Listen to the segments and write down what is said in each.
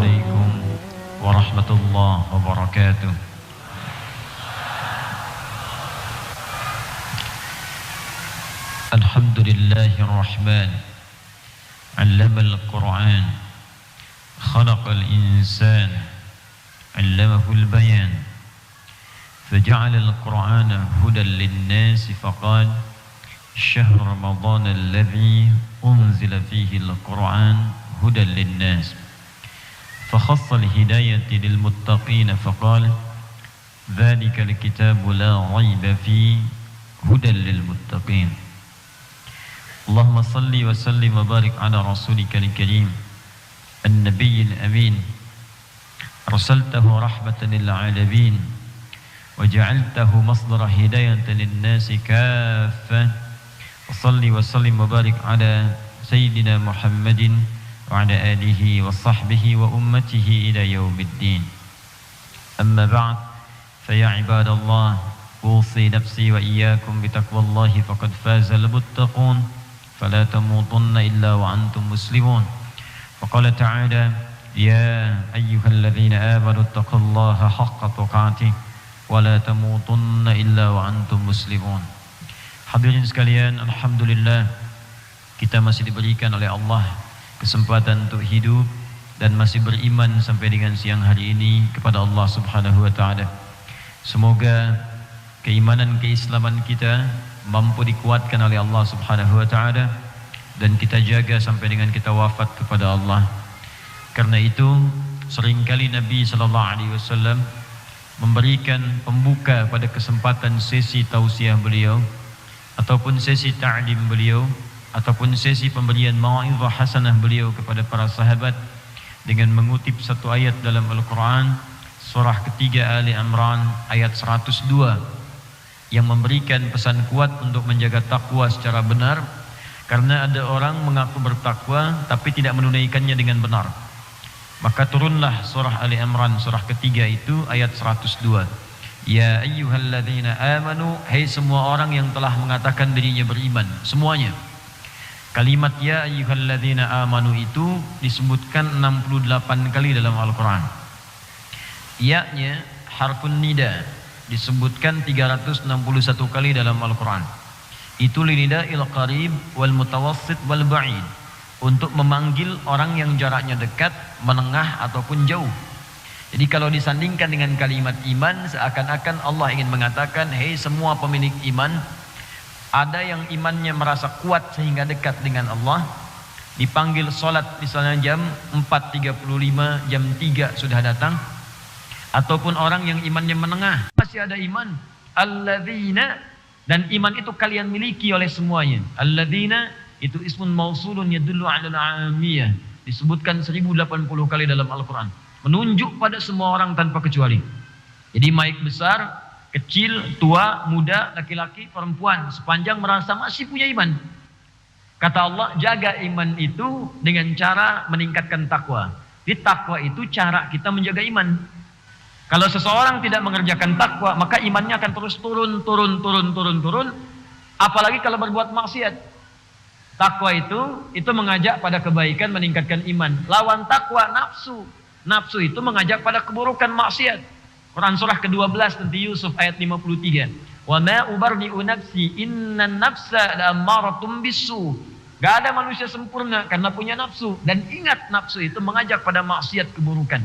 عليكم ورحمة الله وبركاته. الحمد لله الرحمن علم القرآن خلق الإنسان علمه البيان فجعل القرآن هدى للناس فقال شهر رمضان الذي أنزل فيه القرآن هدى للناس فخص الهداية للمتقين فقال ذلك الكتاب لا ريب فيه هدى للمتقين. اللهم صل وسلم وبارك على رسولك الكريم النبي الأمين أرسلته رحمة للعالمين وجعلته مصدر هداية للناس كافة. وصل وسلم وبارك على سيدنا محمد وعلى آله وصحبه وأمته إلى يوم الدين. أما بعد فيا عباد الله أوصي نفسي وإياكم بتقوى الله فقد فاز المتقون فلا تموتن إلا وأنتم مسلمون. وقال تعالى يا أيها الذين آمنوا اتقوا الله حق تقاته ولا تموتن إلا وأنتم مسلمون. Hadirin sekalian, alhamdulillah kita masih diberikan oleh Allah kesempatan untuk hidup dan masih beriman sampai dengan siang hari ini kepada Allah Subhanahu wa taala. Semoga keimanan keislaman kita mampu dikuatkan oleh Allah Subhanahu wa taala dan kita jaga sampai dengan kita wafat kepada Allah. Karena itu seringkali Nabi sallallahu alaihi wasallam memberikan pembuka pada kesempatan sesi tausiah beliau ataupun sesi ta'lim beliau ataupun sesi pemberian mau'izah hasanah beliau kepada para sahabat dengan mengutip satu ayat dalam Al-Quran surah ketiga Ali Imran ayat 102 yang memberikan pesan kuat untuk menjaga takwa secara benar, karena ada orang mengaku bertakwa tapi tidak menunaikannya dengan benar. Maka turunlah surah Ali Imran surah ketiga itu ayat 102. Ya ayyuhalladzina amanu, hai semua orang yang telah mengatakan dirinya beriman, semuanya. Kalimat ya ayyuhalladzina amanu itu disebutkan 68 kali dalam Al-Quran. Ya-nya harfun nida disebutkan 361 kali dalam Al-Quran. Itu linida'il qarib wal mutawassit wal ba'id, untuk memanggil orang yang jaraknya dekat, menengah ataupun jauh. Jadi kalau disandingkan dengan kalimat iman, seakan-akan Allah ingin mengatakan, hei semua pemilik iman, ada yang imannya merasa kuat sehingga dekat dengan Allah, dipanggil sholat misalnya jam 4.35, jam 3 sudah datang, ataupun orang yang imannya menengah, masih ada iman, alladzina, dan iman itu kalian miliki oleh semuanya. Alladzina itu ismun mausulun yadullu ala al-amiyah, disebutkan 1080 kali dalam Al-Quran, menunjuk pada semua orang tanpa kecuali. Jadi baik besar, kecil, tua, muda, laki-laki, perempuan, sepanjang merasa masih punya iman. Kata Allah, jaga iman itu dengan cara meningkatkan takwa. Di takwa itu cara kita menjaga iman. Kalau seseorang tidak mengerjakan takwa, maka imannya akan terus turun. Apalagi kalau berbuat maksiat. Takwa itu mengajak pada kebaikan, meningkatkan iman. Lawan takwa nafsu. Nafsu itu mengajak pada keburukan, maksiat. Quran surah ke-12 nanti Yusuf ayat 53. Wa ma ubarri'u nafsi innan nafsa la'ammaratun bisu. Gak ada manusia sempurna karena punya nafsu. Dan ingat, nafsu itu mengajak pada maksiat, keburukan.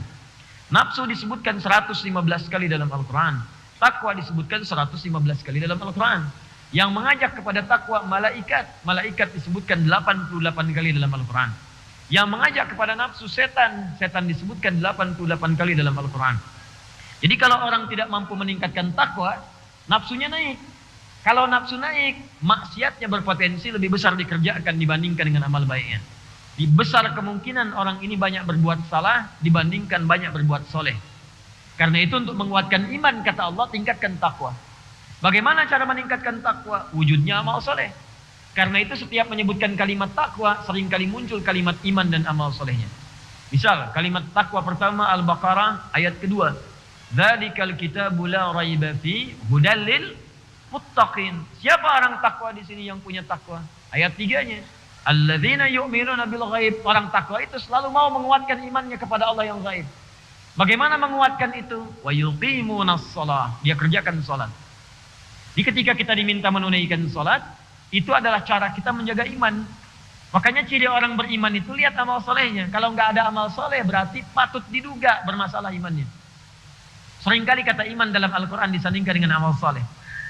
Nafsu disebutkan 115 kali dalam Al-Quran. Takwa disebutkan 115 kali dalam Al-Quran. Yang mengajak kepada takwa malaikat. Malaikat disebutkan 88 kali dalam Al-Quran. Yang mengajak kepada nafsu setan. Setan disebutkan 88 kali dalam Al-Quran. Jadi kalau orang tidak mampu meningkatkan takwa, nafsunya naik. Kalau nafsu naik, maksiatnya berpotensi lebih besar dikerjakan dibandingkan dengan amal baiknya. Di besar kemungkinan orang ini banyak berbuat salah dibandingkan banyak berbuat soleh. Karena itu untuk menguatkan iman, kata Allah, tingkatkan takwa. Bagaimana cara meningkatkan takwa? Wujudnya amal soleh. Karena itu setiap menyebutkan kalimat takwa, seringkali muncul kalimat iman dan amal solehnya. Misal, kalimat takwa pertama Al-Baqarah ayat kedua. Dzalikal kitabu la raiba fi hudal lil muttaqin. Siapa orang takwa di sini yang punya takwa? Ayat 3-nya. Alladzina yu'minuna bil ghaib. Orang takwa itu selalu mau menguatkan imannya kepada Allah yang gaib. Bagaimana menguatkan itu? Wa yuqimunas shalah. Dia kerjakan salat. Di ketika kita diminta menunaikan salat, itu adalah cara kita menjaga iman. Makanya ciri orang beriman itu lihat amal solehnya. Kalau nggak ada amal soleh berarti patut diduga bermasalah imannya. Seringkali kata iman dalam Al-Quran disandingkan dengan amal soleh.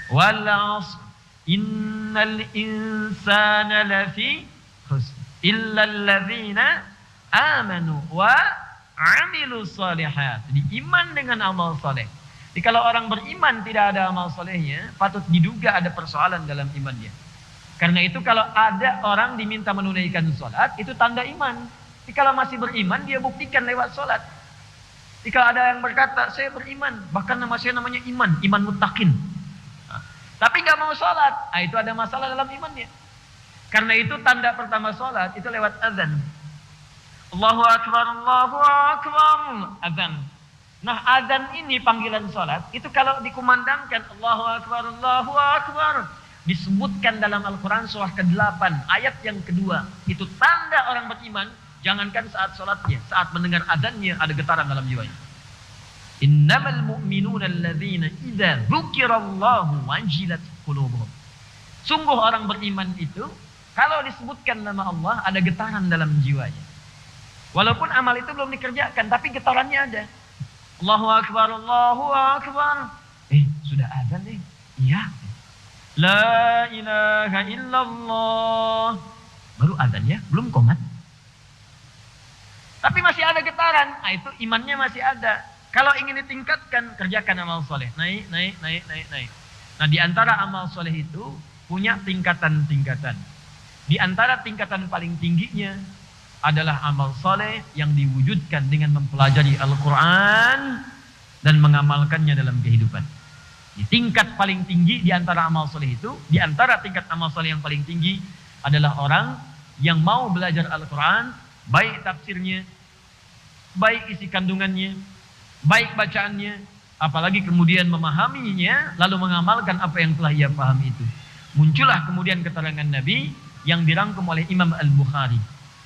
Wal 'ashr innal insana lafi khusr illa alladzina amanu wa 'amilus shalihat. Jadi iman dengan amal soleh. Jadi kalau orang beriman tidak ada amal solehnya, patut diduga ada persoalan dalam imannya. Karena itu kalau ada orang diminta menunaikan sholat, itu tanda iman. Jadi kalau masih beriman, dia buktikan lewat sholat. Jadi kalau ada yang berkata, saya beriman, bahkan nama saya namanya iman muttaqin. Tapi nggak mau sholat, itu ada masalah dalam imannya. Karena itu tanda pertama sholat, itu lewat azan. Allahu Akbar, Allahu Akbar, azan. Nah azan ini panggilan sholat, itu kalau dikumandangkan, Allahu Akbar, Allahu Akbar. Disebutkan dalam Al-Quran surah ke-8 ayat yang kedua. Itu tanda orang beriman. Jangankan saat sholatnya, saat mendengar azannya ada getaran dalam jiwanya. Innamal mu'minuna alladzina idza dzukirallahu wajilat qulubuhum. Sungguh orang beriman itu kalau disebutkan nama Allah ada getaran dalam jiwanya. Walaupun amal itu belum dikerjakan tapi getarannya ada. Allahu Akbar, Allahu Akbar. Sudah azan nih. Iya. La ilaha illallah. Baru azannya, belum qomat. Tapi masih ada getaran. Itu imannya masih ada. Kalau ingin ditingkatkan, kerjakan amal soleh. Naik. Nah di antara amal soleh itu punya tingkatan-tingkatan. Di antara tingkatan paling tingginya adalah amal soleh yang diwujudkan dengan mempelajari Al-Quran dan mengamalkannya dalam kehidupan. Di tingkat paling tinggi di antara amal soleh itu, di antara tingkat amal soleh yang paling tinggi adalah orang yang mau belajar Al-Quran, baik tafsirnya, baik isi kandungannya, baik bacaannya, apalagi kemudian memahaminya, lalu mengamalkan apa yang telah ia pahami itu. Muncullah kemudian keterangan Nabi yang dirangkum oleh Imam Al-Bukhari.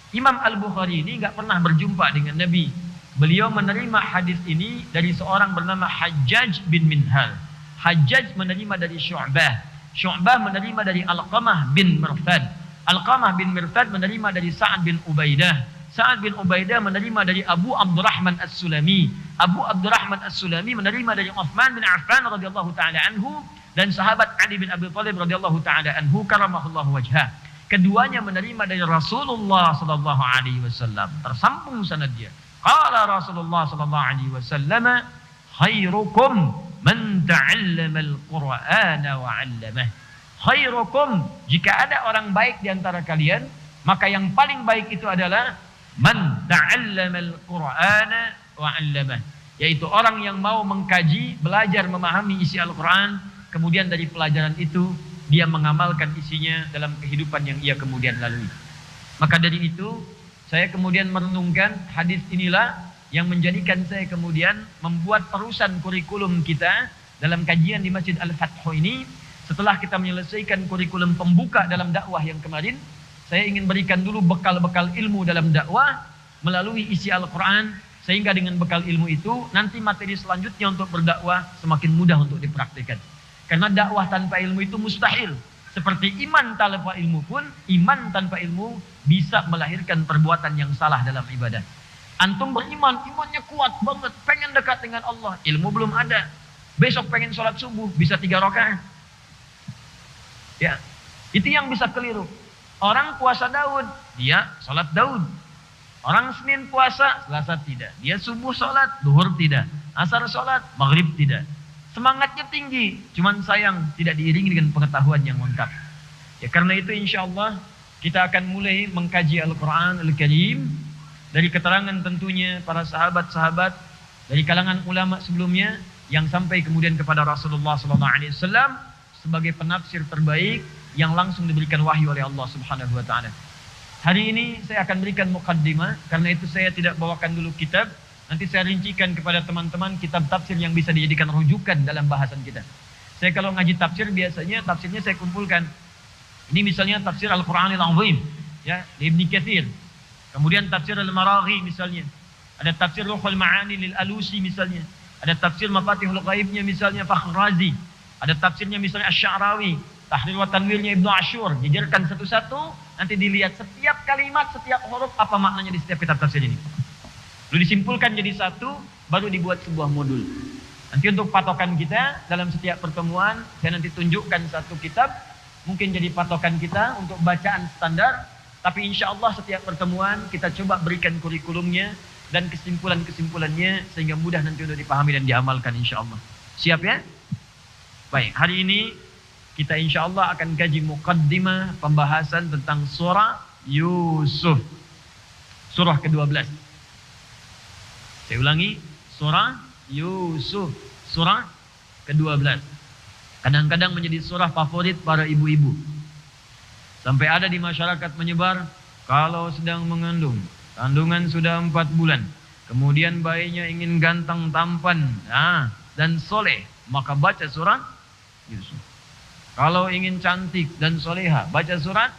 Imam Al-Bukhari ini nggak pernah berjumpa dengan Nabi. Beliau menerima hadis ini dari seorang bernama Hajjaj bin Minhal. Hajjaj menerima dari Syu'bah. Syu'bah menerima dari Alqamah bin Mirthad. Alqamah bin Mirthad menerima dari Sa'ad bin Ubaidah. Sa'ad bin Ubaidah menerima dari Abu Abdurrahman As-Sulami. Abu Abdurrahman As-Sulami menerima dari Uthman bin Affan radhiyallahu ta'ala anhu dan sahabat Ali bin Abi Thalib radhiyallahu ta'ala anhu karamahullahu wajhah. Keduanya menerima dari Rasulullah sallallahu alaihi wasallam. Tersambung sanadnya. Qala Rasulullah sallallahu alaihi wasallam, khairukum man ta'allama al-Qur'ana wa 'allamah. Khairukum, jika ada orang baik di antara kalian, maka yang paling baik itu adalah man ta'allama al-Qur'ana wa 'allamah, yaitu orang yang mau mengkaji, belajar memahami isi Al-Qur'an, kemudian dari pelajaran itu dia mengamalkan isinya dalam kehidupan yang ia kemudian lalui. Maka dari itu saya kemudian merenungkan hadis inilah yang menjadikan saya kemudian membuat perusan kurikulum kita dalam kajian di Masjid Al-Fathu ini. Setelah kita menyelesaikan kurikulum pembuka dalam dakwah yang kemarin, saya ingin berikan dulu bekal-bekal ilmu dalam dakwah melalui isi Al-Quran, sehingga dengan bekal ilmu itu nanti materi selanjutnya untuk berdakwah semakin mudah untuk dipraktikkan. Karena dakwah tanpa ilmu itu mustahil. Seperti iman tanpa ilmu pun, iman tanpa ilmu bisa melahirkan perbuatan yang salah dalam ibadah. Antum beriman, imannya kuat banget, pengen dekat dengan Allah, ilmu belum ada. Besok pengen sholat subuh, bisa 3 rakaat. Ya, itu yang bisa keliru. Orang puasa Daud, dia sholat Daud. Orang Senin puasa, Selasa tidak. Dia subuh sholat, duhur tidak. Asar sholat, maghrib tidak. Semangatnya tinggi, cuman sayang tidak diiringi dengan pengetahuan yang lengkap. Ya karena itu insya Allah kita akan mulai mengkaji Al-Quran Al-Karim. Dari keterangan tentunya para sahabat-sahabat dari kalangan ulama sebelumnya yang sampai kemudian kepada Rasulullah SAW sebagai penafsir terbaik yang langsung diberikan wahyu oleh Allah Subhanahu wa taala. Hari ini saya akan berikan muqaddimah, karena itu saya tidak bawakan dulu kitab. Nanti saya rincikan kepada teman-teman kitab tafsir yang bisa dijadikan rujukan dalam bahasan kita. Saya kalau ngaji tafsir biasanya tafsirnya saya kumpulkan. Ini misalnya tafsir Al-Qur'anil Azim. ya, Ibnu Katsir. Kemudian tafsir Al-Maraghi misalnya. Ada tafsir Ruhul Ma'ani lil Alusi misalnya. Ada tafsir Mafatihul Ghaibnya misalnya Fakhr Razi. Ada tafsirnya misalnya Asy-Sya'rawi, Tahrir wa Tanwirnya Ibnu Asyur. Dijelaskan satu-satu, nanti dilihat setiap kalimat, setiap huruf apa maknanya di setiap kitab tafsir ini. Lalu disimpulkan jadi satu, baru dibuat sebuah modul. Nanti untuk patokan kita dalam setiap pertemuan, saya nanti tunjukkan satu kitab, mungkin jadi patokan kita untuk bacaan standar. Tapi insya Allah setiap pertemuan kita coba berikan kurikulumnya dan kesimpulan-kesimpulannya sehingga mudah nanti untuk dipahami dan diamalkan insya Allah. Siap ya? Baik, hari ini kita insya Allah akan kaji muqaddimah pembahasan tentang surah Yusuf. Surah ke-12. Saya ulangi, surah Yusuf. Surah ke-12. Kadang-kadang menjadi surah favorit para ibu-ibu. Sampai ada di masyarakat menyebar, kalau sedang mengandung, kandungan sudah 4 bulan, kemudian bayinya ingin ganteng, tampan, dan soleh, maka baca surah Yusuf. Kalau ingin cantik dan soleha, baca surat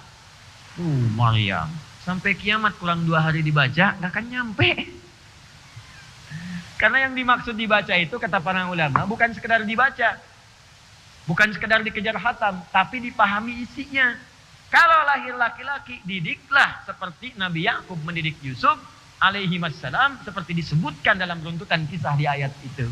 Maryam. Sampai kiamat kurang 2 hari dibaca, gak akan nyampe. Karena yang dimaksud dibaca itu, kata para ulama, bukan sekedar dibaca. Bukan sekedar dikejar hatam, tapi dipahami isinya. Kalau lahir laki-laki, didiklah seperti Nabi Yakub mendidik Yusuf alaihi wassalam, seperti disebutkan dalam runtutan kisah di ayat itu.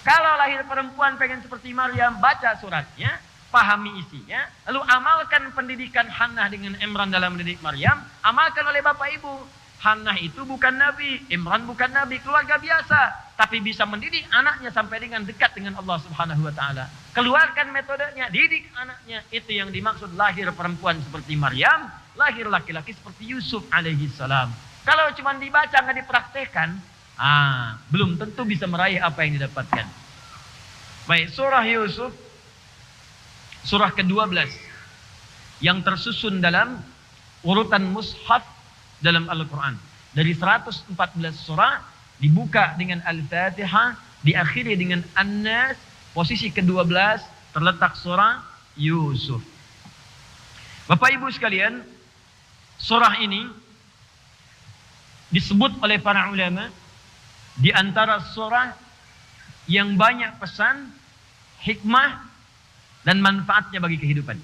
Kalau lahir perempuan pengen seperti Maryam, baca suratnya, pahami isinya, lalu amalkan pendidikan Hannah dengan Imran dalam mendidik Maryam, amalkan oleh bapak ibu. Hannah itu bukan nabi, Imran bukan nabi, keluarga biasa, tapi bisa mendidik anaknya sampai dengan dekat dengan Allah Subhanahu wa taala. Keluarkan metodenya, didik anaknya. Itu yang dimaksud lahir perempuan seperti Maryam, lahir laki-laki seperti Yusuf alaihi salam. Kalau cuma dibaca nggak dipraktekkan, belum tentu bisa meraih apa yang didapatkan. Baik, surah Yusuf, surah ke-12 yang tersusun dalam urutan mushaf dalam Al-Quran. Dari 114 surah, dibuka dengan Al-Fatihah, diakhiri dengan An-Nas, posisi ke-12 terletak surah Yusuf. Bapak Ibu sekalian, surah ini disebut oleh para ulama di antara surah yang banyak pesan, hikmah, dan manfaatnya bagi kehidupan.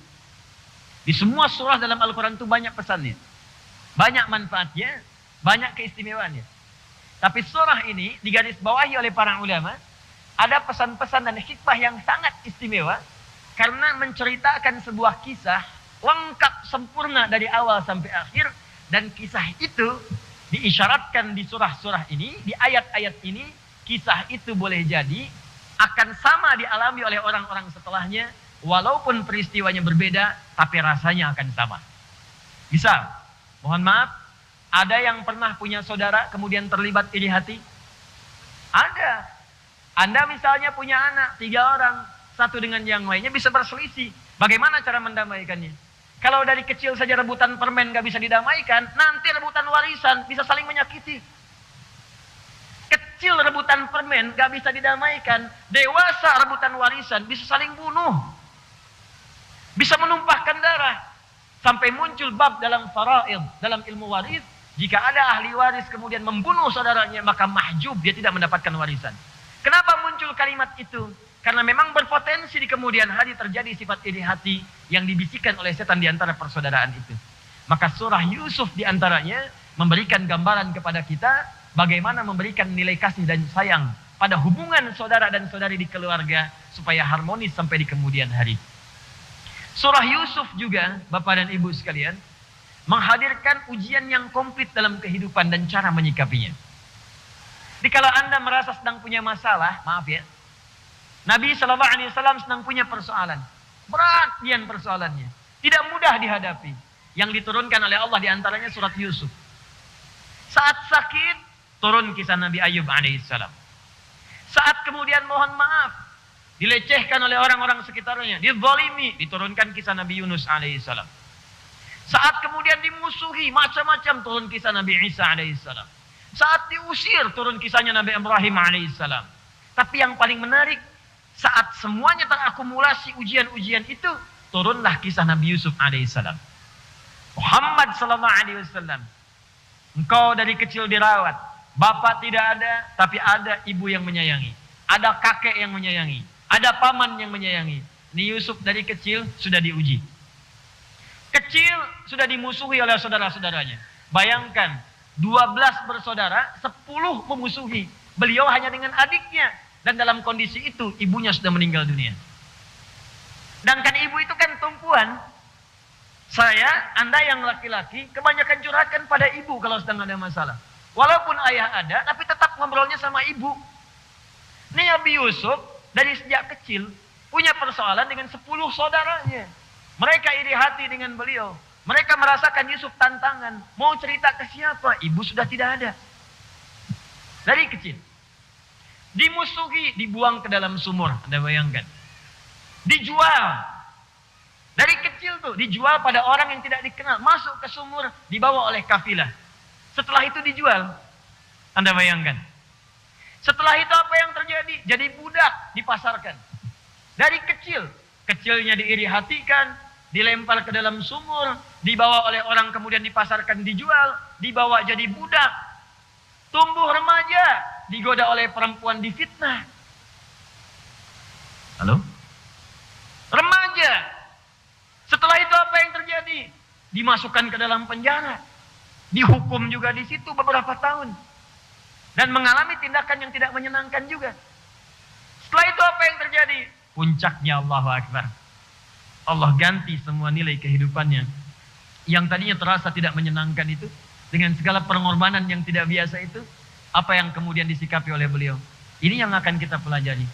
Di semua surah dalam Al-Quran itu banyak pesannya, banyak manfaatnya, banyak keistimewaannya. Tapi surah ini digarisbawahi oleh para ulama, ada pesan-pesan dan hikmah yang sangat istimewa, karena menceritakan sebuah kisah lengkap sempurna dari awal sampai akhir, dan kisah itu diisyaratkan di surah-surah ini, di ayat-ayat ini, kisah itu boleh jadi akan sama dialami oleh orang-orang setelahnya, walaupun peristiwanya berbeda, tapi rasanya akan sama. Bisa, mohon maaf, ada yang pernah punya saudara kemudian terlibat iri hati? Ada. Anda misalnya punya anak 3 orang, satu dengan yang lainnya bisa berselisih. Bagaimana cara mendamaikannya? Kalau dari kecil saja rebutan permen gak bisa didamaikan, nanti rebutan warisan bisa saling menyakiti. Kecil rebutan permen gak bisa didamaikan, dewasa rebutan warisan bisa saling bunuh, bisa menumpahkan darah. Sampai muncul bab dalam faraid, dalam ilmu waris, jika ada ahli waris kemudian membunuh saudaranya, maka mahjub, dia tidak mendapatkan warisan. Kenapa muncul kalimat itu? Karena memang berpotensi di kemudian hari terjadi sifat iri hati yang dibisikkan oleh setan di antara persaudaraan itu. Maka surah Yusuf di antaranya memberikan gambaran kepada kita bagaimana memberikan nilai kasih dan sayang pada hubungan saudara dan saudari di keluarga supaya harmonis sampai di kemudian hari. Surah Yusuf juga, Bapak dan Ibu sekalian, menghadirkan ujian yang komplit dalam kehidupan dan cara menyikapinya. Jadi kalau Anda merasa sedang punya masalah, maaf ya, Nabi SAW sedang punya persoalan. Berat dian persoalannya. Tidak mudah dihadapi. Yang diturunkan oleh Allah diantaranya surat Yusuf. Saat sakit, turun kisah Nabi Ayub alaihissalam. Saat kemudian mohon maaf, dilecehkan oleh orang-orang sekitarnya, dizalimi, diturunkan kisah Nabi Yunus alaihissalam. Saat kemudian dimusuhi, macam-macam, turun kisah Nabi Isa alaihissalam. Saat diusir, turun kisahnya Nabi Ibrahim alaihissalam. Tapi yang paling menarik, saat semuanya terakumulasi ujian-ujian itu, turunlah kisah Nabi Yusuf alaihissalam. Muhammad sallallahu alaihi wasallam, engkau dari kecil dirawat, bapak tidak ada, tapi ada ibu yang menyayangi, ada kakek yang menyayangi, ada paman yang menyayangi. Ini Yusuf dari kecil sudah diuji. Kecil sudah dimusuhi oleh saudara-saudaranya. Bayangkan, 12 bersaudara, 10 memusuhi. Beliau hanya dengan adiknya. Dan dalam kondisi itu, ibunya sudah meninggal dunia. Dan kan ibu itu kan tumpuan. Saya, Anda yang laki-laki, kebanyakan curahkan pada ibu kalau sedang ada masalah. Walaupun ayah ada, tapi tetap ngobrolnya sama ibu. Ini Nabi Yusuf, dari sejak kecil, punya persoalan dengan 10 saudaranya. Mereka iri hati dengan beliau. Mereka merasakan Yusuf tantangan. Mau cerita ke siapa? Ibu sudah tidak ada. Dari kecil. Dimusuhi, dibuang ke dalam sumur. Anda bayangkan. Dijual. Dari kecil tuh, dijual pada orang yang tidak dikenal. Masuk ke sumur, dibawa oleh kafilah. Setelah itu dijual. Anda bayangkan. Setelah itu apa yang terjadi? Jadi budak, dipasarkan. Dari kecil. Kecilnya diiri hatikan, dilempar ke dalam sumur, dibawa oleh orang kemudian dipasarkan, dijual, dibawa jadi budak. Tumbuh remaja, digoda oleh perempuan, difitnah. Halo? Remaja. Setelah itu apa yang terjadi? Dimasukkan ke dalam penjara. Dihukum juga di situ beberapa tahun. Dan mengalami tindakan yang tidak menyenangkan juga. Setelah itu apa yang terjadi? Puncaknya Allahu Akbar. Allah ganti semua nilai kehidupannya. Yang tadinya terasa tidak menyenangkan itu. Dengan segala pengorbanan yang tidak biasa itu. Apa yang kemudian disikapi oleh beliau. Ini yang akan kita pelajari.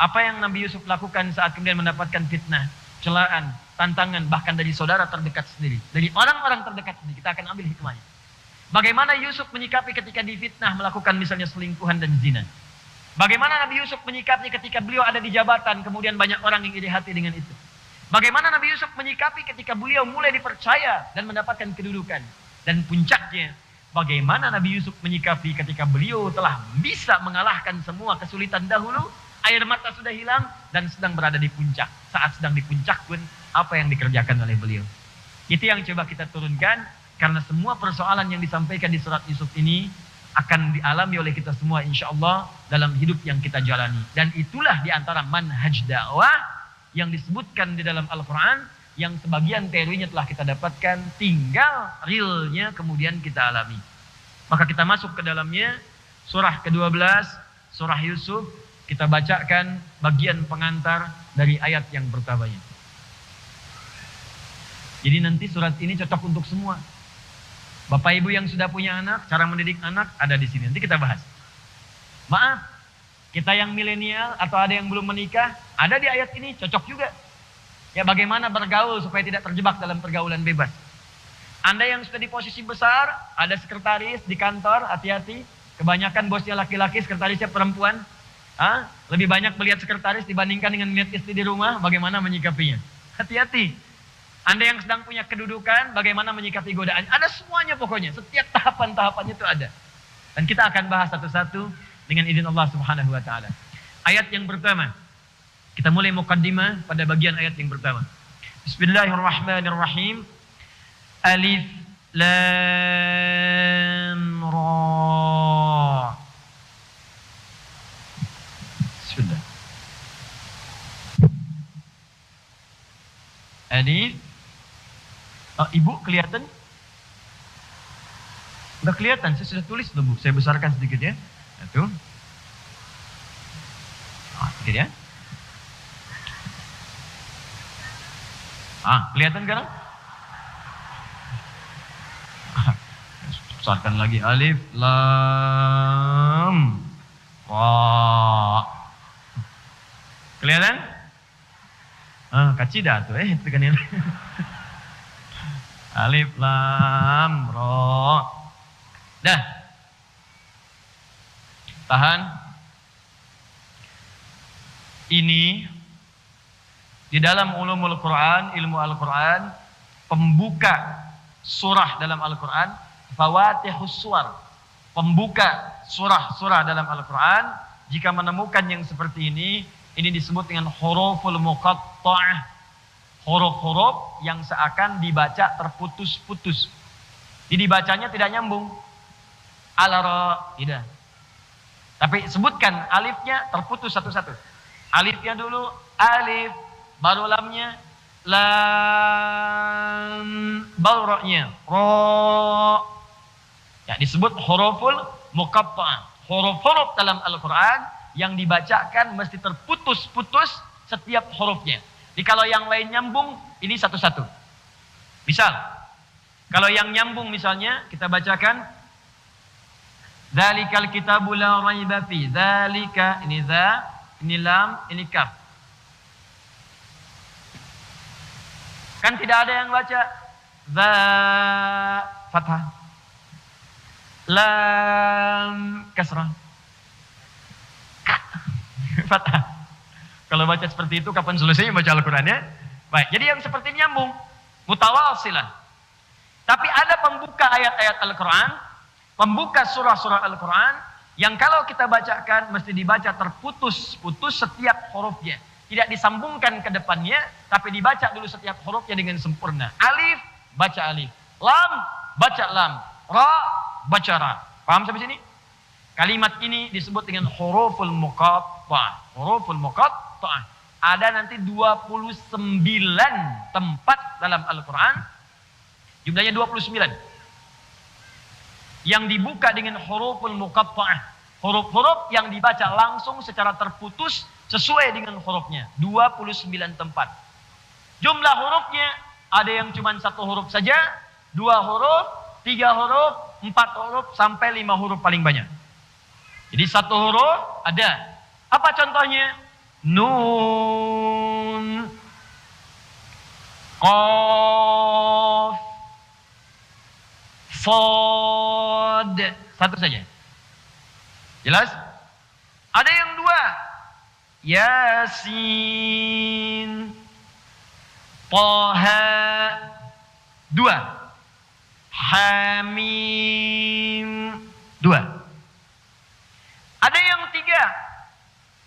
Apa yang Nabi Yusuf lakukan saat kemudian mendapatkan fitnah, celaan, tantangan, bahkan dari saudara terdekat sendiri. Dari orang-orang terdekat sendiri. Kita akan ambil hikmahnya. Bagaimana Yusuf menyikapi ketika difitnah melakukan misalnya selingkuhan dan zina. Bagaimana Nabi Yusuf menyikapi ketika beliau ada di jabatan, kemudian banyak orang yang iri hati dengan itu. Bagaimana Nabi Yusuf menyikapi ketika beliau mulai dipercaya dan mendapatkan kedudukan. Dan puncaknya, bagaimana Nabi Yusuf menyikapi ketika beliau telah bisa mengalahkan semua kesulitan dahulu, air mata sudah hilang, dan sedang berada di puncak. Saat sedang di puncak pun, apa yang dikerjakan oleh beliau. Itu yang coba kita turunkan, karena semua persoalan yang disampaikan di surat Yusuf ini, akan dialami oleh kita semua insya Allah dalam hidup yang kita jalani. Dan itulah diantara manhaj dakwah yang disebutkan di dalam Al-Quran, yang sebagian teorinya telah kita dapatkan, tinggal realnya kemudian kita alami. Maka kita masuk ke dalamnya, surah ke-12, surah Yusuf, kita bacakan bagian pengantar dari ayat yang pertamanya. Jadi nanti surat ini cocok untuk semua. Bapak ibu yang sudah punya anak, cara mendidik anak ada di sini. Nanti kita bahas. Maaf, kita yang milenial atau ada yang belum menikah, ada di ayat ini, cocok juga. Ya bagaimana bergaul supaya tidak terjebak dalam pergaulan bebas. Anda yang sudah di posisi besar, ada sekretaris di kantor, hati-hati. Kebanyakan bosnya laki-laki, sekretarisnya perempuan. Lebih banyak melihat sekretaris dibandingkan dengan melihat istri di rumah, bagaimana menyikapinya. Hati-hati. Anda yang sedang punya kedudukan, bagaimana menyikapi godaan. Ada semuanya pokoknya. Setiap tahapan-tahapannya itu ada. Dan kita akan bahas satu-satu dengan izin Allah Subhanahu wa taala. Ayat yang pertama. Kita mulai muqaddimah pada bagian ayat yang pertama. Bismillahirrahmanirrahim. Alif Lam Ra. Bismillah. Alif. Ibu kelihatan? Udah kelihatan, saya sudah tulis loh Bu. Saya besarkan sedikit ya. Itu. Sedikit ya. Kelihatan sekarang? Besarkan lagi. Alif, Lam, Ra. Kelihatan? Kacida tuh itu kan ini. Alif, Lam, Ra. Dah. Tahan. Ini di dalam ulumul Quran, ilmu Al-Quran, pembuka surah dalam Al-Quran, fawatihus suwar, pembuka surah-surah dalam Al-Quran, jika menemukan yang seperti ini disebut dengan huruful muqatta'ah. huruf-huruf yang seakan dibaca terputus-putus. Jadi dibacanya tidak nyambung. Al-ra, tidak. Tapi sebutkan alifnya terputus satu-satu. Alifnya dulu, alif, baru lamnya, lam, baru ra-nya, ra. Ya, disebut huruful muqatta'ah. Huruf-huruf dalam Al-Quran yang dibacakan mesti terputus-putus setiap hurufnya. Jadi kalau yang lain nyambung, ini satu-satu. Misal, kalau yang nyambung misalnya, kita bacakan, Dzalikal kitabu la raiba fi. Dzalika, ini za, ini lam, ini kaf. Kan tidak ada yang baca za fathah, lam kasrah, fathah. Kalau baca seperti itu kapan selesainya baca Al-Qur'annya? Baik, jadi yang seperti ini nyambung, mutawasilah. Tapi ada pembuka ayat-ayat Al-Qur'an, pembuka surah-surah Al-Quran yang kalau kita bacakan mesti dibaca terputus-putus setiap hurufnya. Tidak disambungkan ke depannya, tapi dibaca dulu setiap hurufnya dengan sempurna. Alif, baca alif. Lam, baca lam. Ra, baca ra. Paham sampai sini? Kalimat ini disebut dengan huruful muqatta'ah. Huruful muqatta'ah. Ada nanti 29 tempat dalam Al-Quran. Jumlahnya 29. Yang dibuka dengan huruful muqatta'ah. Huruf-huruf yang dibaca langsung secara terputus sesuai dengan hurufnya. 29 tempat. Jumlah hurufnya ada yang cuma 1 huruf saja, 2 huruf, 3 huruf, 4 huruf, sampai 5 huruf paling banyak. Jadi 1 huruf ada. Apa contohnya? Nun, Qaf, Shad. 1 saja. Jelas? Ada yang 2. Yasin, Taha. 2. Hamim. 2. Ada yang 3.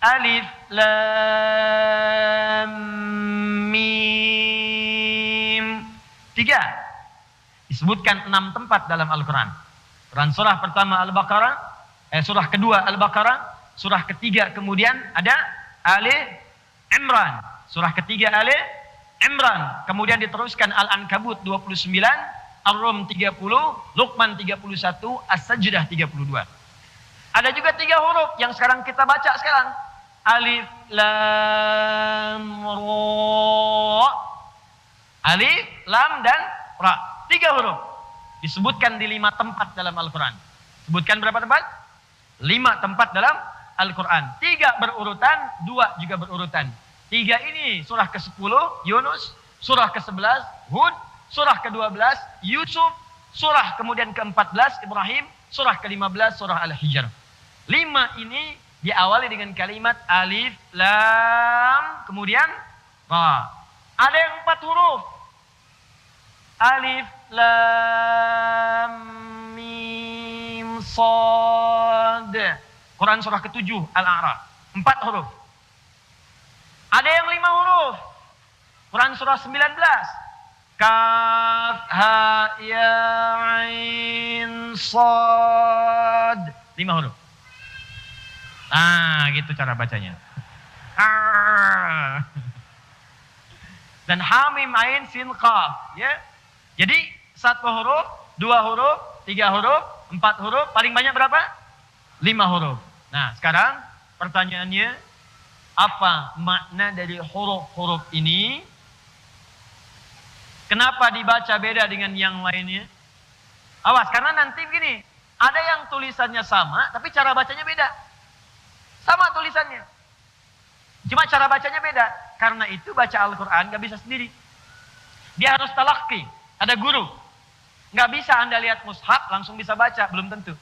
Alif, Lam, Mim. 3. Disebutkan 6 tempat dalam Al-Quran. Quran surah pertama Al-Baqarah, surah kedua Al-Baqarah, surah ketiga kemudian ada Ali Imran, surah ketiga Ali Imran, kemudian diteruskan Al-Ankabut 29, Ar-Rum 30, Luqman 31, As-Sajdah 32. Ada juga 3 huruf yang sekarang kita baca sekarang. Alif, Lam, Ra. Alif, Lam, dan Ra. 3 huruf. Disebutkan di 5 tempat dalam Al-Quran. Sebutkan berapa tempat? 5 tempat dalam Al-Quran. 3 berurutan, 2 juga berurutan. 3 ini surah ke-10 Yunus, surah ke-11 Hud, surah ke-12 Yusuf, surah kemudian ke-14 Ibrahim, surah ke-15 surah Al-Hijr. 5 ini diawali dengan kalimat alif, lam, kemudian ra. Ada yang 4 huruf. Alif, lam, mim, shad. Quran surah ke-7 Al-A'raf. 4 huruf. Ada yang 5 huruf. Quran surah 19. Kaf, ha, ya, ain, shad. 5 huruf. Ah, gitu cara bacanya. Dan hamim, ain, sin, qaf. Ya. Jadi 1 huruf, 2 huruf, 3 huruf, 4 huruf, paling banyak berapa? 5 huruf. Nah, sekarang pertanyaannya, apa makna dari huruf-huruf ini? Kenapa dibaca beda dengan yang lainnya? Awas, karena nanti begini, ada yang tulisannya sama, tapi cara bacanya beda. Sama tulisannya, cuma cara bacanya beda. Karena itu baca Al-Quran gak bisa sendiri. Dia harus talaqi, ada guru. Gak bisa Anda lihat mushaf langsung bisa baca, belum tentu.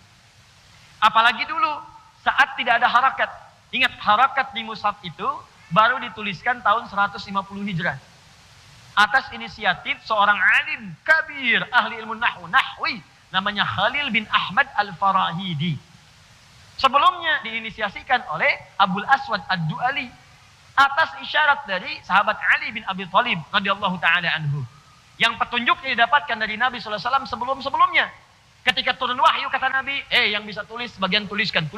Apalagi dulu saat tidak ada harakat. Ingat, harakat di mushaf itu baru dituliskan tahun 150 Hijrah. Atas inisiatif seorang alim kabir, ahli ilmu nahwi, namanya Khalil bin Ahmad Al-Farahidi. Sebelumnya diinisiasikan oleh Abul Aswad Ad-Du'ali. atas isyarat dari sahabat Ali bin Abi Thalib radhiyallahu taala anhu. Yang petunjuknya didapatkan dari Nabi SAW sebelum-sebelumnya. Ketika turun wahyu kata Nabi, yang bisa tulis sebagian tuliskan.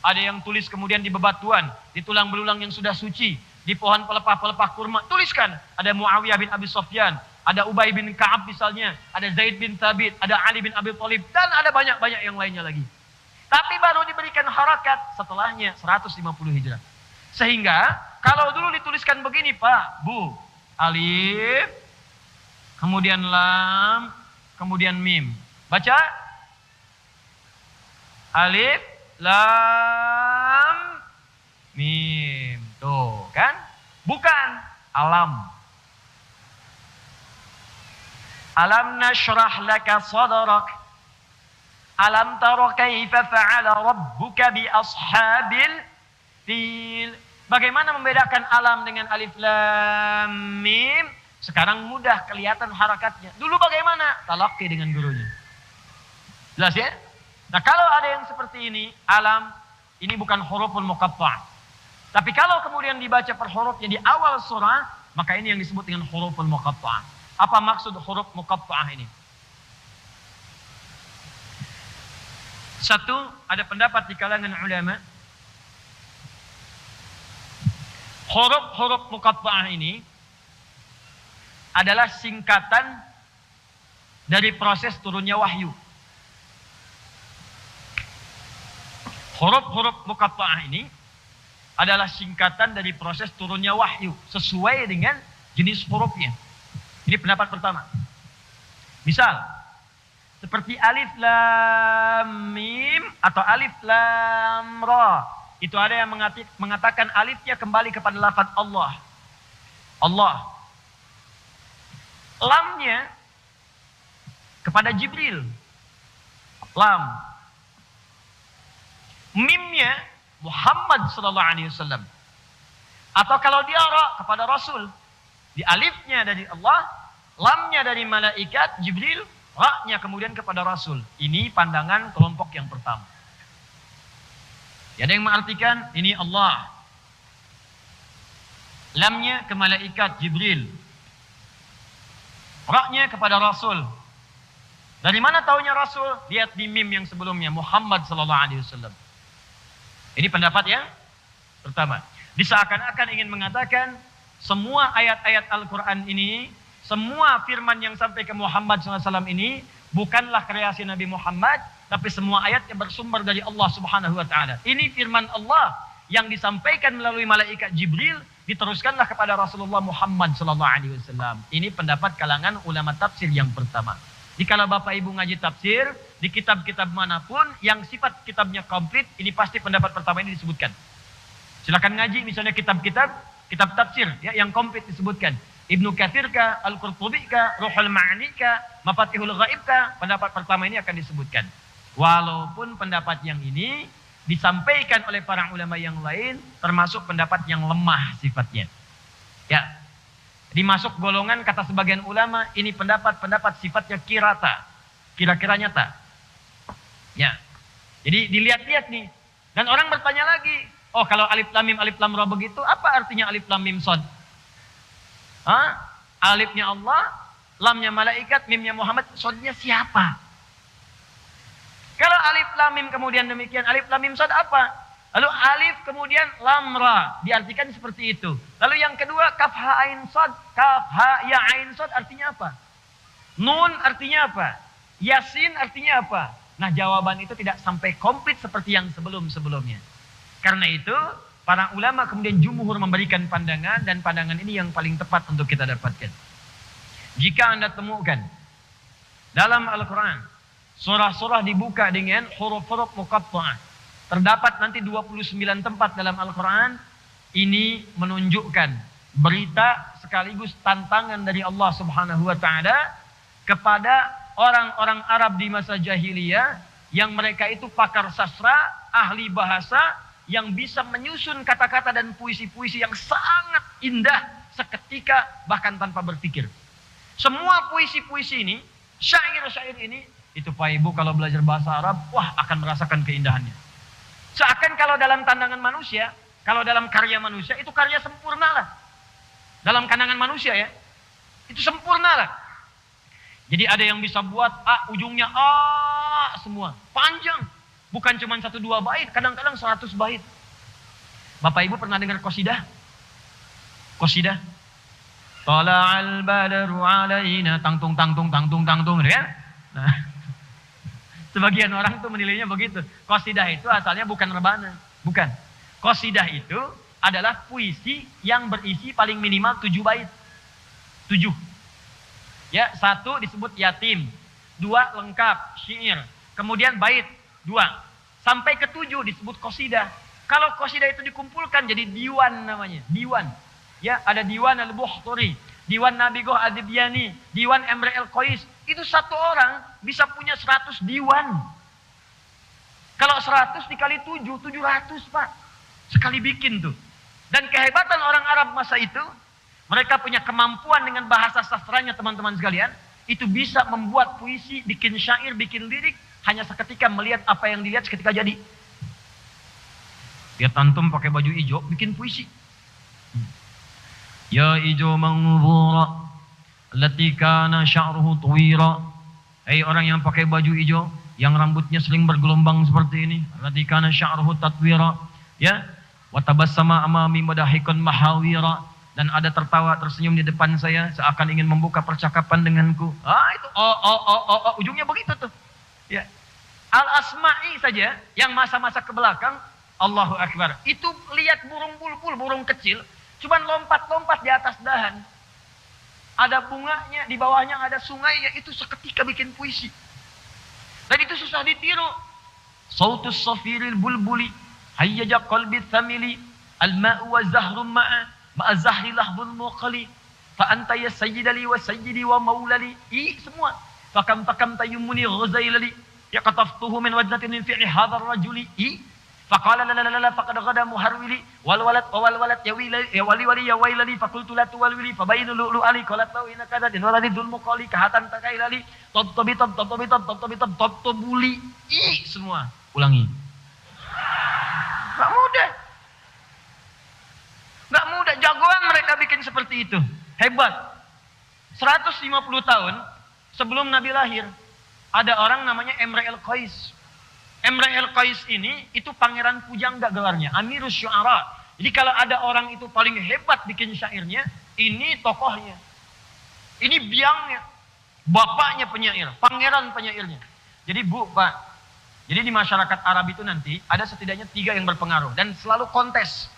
Ada yang tulis kemudian di bebatuan, di tulang belulang yang sudah suci, di pohon pelepah-pelepah kurma, tuliskan. Ada Muawiyah bin Abi Sufyan, ada Ubay bin Ka'ab misalnya, ada Zaid bin Thabit, ada Ali bin Abi Thalib, dan ada banyak-banyak yang lainnya lagi. Tapi baru diberikan harakat setelahnya 150 Hijrah. Sehingga kalau dulu dituliskan begini Pak, Bu, alif, kemudian lam, kemudian mim. Baca. Alif, lam, mim. Tuh kan? Bukan. Alam. Alam nashrah laka sadrak. Alam tara kaifa fa'ala rabbuka bi ashabil fil. Bagaimana membedakan alam dengan alif lam mim? Sekarang mudah kelihatan harakatnya. Dulu bagaimana? Talaqi dengan gurunya. Jelas ya? Nah kalau ada yang seperti ini, alam, ini bukan huruful muqatta'. Tapi kalau kemudian dibaca per hurufnya di awal surah, maka ini yang disebut dengan huruful muqatta'. Apa maksud huruf muqatta'ah ini? Satu, ada pendapat di kalangan ulama. Huruf-huruf muqatta'ah ini adalah singkatan dari proses turunnya wahyu. Huruf-huruf muqatta'ah ini adalah singkatan dari proses turunnya wahyu sesuai dengan jenis hurufnya. Ini pendapat pertama. Misal, seperti alif lam mim atau alif lam ra. Itu ada yang mengatakan alifnya kembali kepada lafaz Allah. Allah. Lamnya kepada Jibril. Lam. Mimnya Muhammad sallallahu alaihi wasallam. Atau kalau dia ra kepada Rasul. Di alifnya dari Allah, lamnya dari malaikat Jibril, ra-nya kemudian kepada Rasul. Ini pandangan kelompok yang pertama. Ada yang mengartikan ini Allah. Lamnya ke malaikat Jibril. Ra-nya kepada Rasul. Dari mana taunya Rasul? Lihat di mim yang sebelumnya, Muhammad sallallahu alaihi wasallam. Ini pendapat yang pertama. Diseakan-akan ingin mengatakan semua ayat-ayat Al-Quran ini, semua firman yang sampai ke Muhammad SAW ini bukanlah kreasi Nabi Muhammad, tapi semua ayatnya bersumber dari Allah Subhanahu Wa Taala. Ini firman Allah yang disampaikan melalui malaikat Jibril, diteruskanlah kepada Rasulullah Muhammad SAW. Ini pendapat kalangan ulama tafsir yang pertama. Jikalau Bapak Ibu ngaji tafsir, di kitab-kitab manapun yang sifat kitabnya komplit, ini pasti pendapat pertama ini disebutkan. Silakan ngaji misalnya kitab tafsir ya, yang komplit disebutkan. Ibnu Katsir ka, Al-Qurtubi ka, Ruhul Ma'ani ka, Mafatihul Ghaib ka, pendapat pertama ini akan disebutkan. Walaupun pendapat yang ini disampaikan oleh para ulama yang lain termasuk pendapat yang lemah sifatnya. Ya. Dimasuk golongan kata sebagian ulama ini pendapat sifatnya kirata. Kira-kira nyata. Ya. Jadi dilihat-lihat nih. Dan orang bertanya lagi, oh kalau alif lam ra begitu, apa artinya alif lam mim shad? Alifnya Allah, lamnya malaikat, mimnya Muhammad, shadnya siapa? Kalau alif lam mim kemudian demikian, alif lam mim shad apa? Lalu alif kemudian lam ra, diartikan seperti itu. Lalu yang kedua kaf ha ain shad, kaf ha ya ain shad artinya apa? Nun artinya apa? Yasin artinya apa? Nah jawaban itu tidak sampai komplit seperti yang sebelum-sebelumnya. Karena itu, para ulama kemudian jumhur memberikan pandangan, dan pandangan ini yang paling tepat untuk kita dapatkan. Jika Anda temukan dalam Al-Quran, surah-surah dibuka dengan huruf-huruf muqatta'ah. Terdapat nanti 29 tempat dalam Al-Quran, ini menunjukkan berita sekaligus tantangan dari Allah Subhanahu Wa Taala kepada orang-orang Arab di masa jahiliyah, yang mereka itu pakar sastra, ahli bahasa, yang bisa menyusun kata-kata dan puisi-puisi yang sangat indah seketika bahkan tanpa berpikir. Semua puisi-puisi ini, syair-syair ini, itu Pak Ibu kalau belajar bahasa Arab, wah akan merasakan keindahannya. Seakan kalau dalam pandangan manusia, Kalau dalam karya manusia, itu karya sempurna lah. Dalam pandangan manusia ya, itu sempurna lah. Jadi ada yang bisa buat A, ujungnya A semua. Panjang. Bukan cuma 1-2 bait, kadang-kadang 100 bait. Bapak Ibu pernah dengar qasidah? Qasidah. Tala'al badru alaina tangtung tangtung tangtung tangtung, kan? Nah, sebagian orang tuh menilainya begitu. Qasidah itu asalnya bukan rebana, bukan. Qasidah itu adalah puisi yang berisi paling minimal 7 bait. 7. Ya, 1 disebut yatim, 2 lengkap, syair. Kemudian bait 2. Sampai ke 7 disebut qasidah. Kalau qasidah itu dikumpulkan jadi diwan namanya, diwan. Ya, ada diwan al-Buhturi, diwan Nabi Goh Adibyani, diwan Emre El Qais. Itu satu orang bisa punya 100 diwan. Kalau 100 dikali 7, 700 Pak. Sekali bikin tuh. Dan kehebatan orang Arab masa itu, mereka punya kemampuan dengan bahasa sastranya teman-teman sekalian. Itu bisa membuat puisi, bikin syair, bikin lirik. Hanya seketika melihat apa yang dilihat seketika jadi. Lihat antum pakai baju hijau, bikin puisi. Ya hijau mangbura, allati kana sya'ruhu tuwira. Hei orang yang pakai baju hijau, yang rambutnya sering bergelombang seperti ini. Allati kana sya'ruhu tatwira. Ya, wa tabassama amami madahikan mahawira. Dan ada tertawa, tersenyum di depan saya, seakan ingin membuka percakapan denganku. Itu ujungnya begitu tuh. Ya. Al-Asma'i saja, yang masa-masa ke belakang, Allahu Akbar. Itu lihat burung bulbul, burung kecil, cuman lompat-lompat di atas dahan. Ada bunganya, di bawahnya ada sungainya, itu seketika bikin puisi. Dan itu susah ditiru. Sautus safiril bulbuli, hayyaja qalbi thamili, al-ma'u wa zahrum ma'a, ma'a zahri lahbul muqali, fa anta ya sayyidali wa sayyidi wa maulali. Semua. Fakam tayyumuni ghuzailali, ya qataftuhu min wajnatin min fi'i hadar rajuli. Faqala la la la la faqad ghada muharwili wal walad ya wali ya wailali faqultu la tuwalwili fabayinu lu ali qalat lahu innaka kadin waladi dul muqali kahatan takailali tabuli semua ulangi. Enggak mudah, jagoan mereka bikin seperti itu. Hebat. 150 tahun sebelum Nabi lahir ada orang namanya Emre El Qais. Emre El Qais ini itu pangeran pujangga gelarnya, Amirus Syu'ara. Jadi kalau ada orang itu paling hebat bikin syairnya, ini tokohnya. Ini biangnya, bapaknya penyair, pangeran penyairnya. Jadi Bu, Pak, jadi di masyarakat Arab itu nanti ada setidaknya 3 yang berpengaruh dan selalu kontes.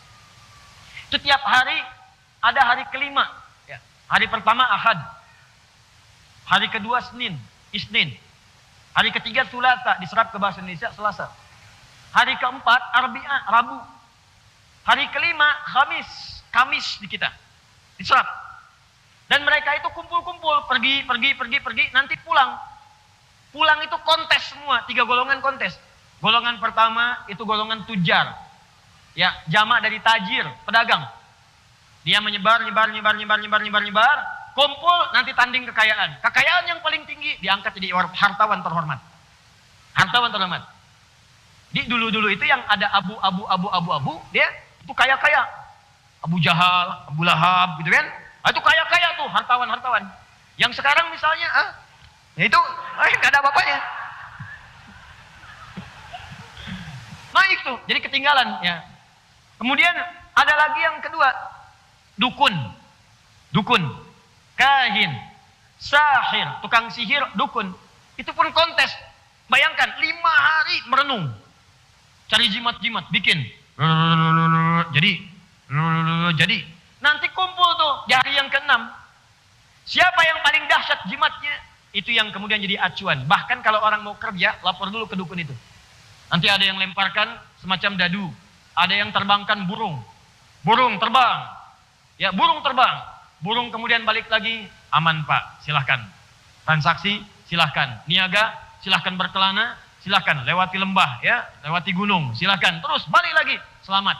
Itu tiap hari ada hari kelima. Ya. Hari pertama Ahad, hari kedua Isnin. Hari ketiga Sulasa, diserap ke bahasa Indonesia Selasa. Hari keempat Arbi'a, Rabu. Hari kelima Kamis di kita. Diserap. Dan mereka itu kumpul-kumpul, pergi, nanti pulang. Pulang itu kontes semua, 3 golongan kontes. Golongan pertama itu golongan tujar. Ya, jamak dari tajir, pedagang. Dia menyebar, kumpul, nanti tanding kekayaan. Kekayaan yang paling tinggi diangkat jadi hartawan terhormat. Hartawan terhormat. Di dulu-dulu itu yang ada abu, dia itu kaya-kaya. Abu Jahal, Abu Lahab, gitu kan? Itu kaya-kaya tuh, hartawan. Yang sekarang misalnya, itu nggak ada bapaknya. Naik tuh, jadi ketinggalan ya. Kemudian ada lagi yang kedua, dukun. Kahin, sahir, tukang sihir, dukun. Itu pun kontes. Bayangkan 5 hari merenung. Cari jimat-jimat, bikin. Jadi. Nanti kumpul tuh di hari yang ke-6. Siapa yang paling dahsyat jimatnya? Itu yang kemudian jadi acuan. Bahkan kalau orang mau kerja, lapor dulu ke dukun itu. Nanti ada yang lemparkan semacam dadu. Ada yang terbangkan burung. Burung terbang. Ya, burung terbang. Burung kemudian balik lagi, aman Pak, silahkan. Transaksi, silahkan. Niaga, silahkan berkelana, silahkan. Lewati lembah, ya, lewati gunung, silahkan. Terus balik lagi, selamat.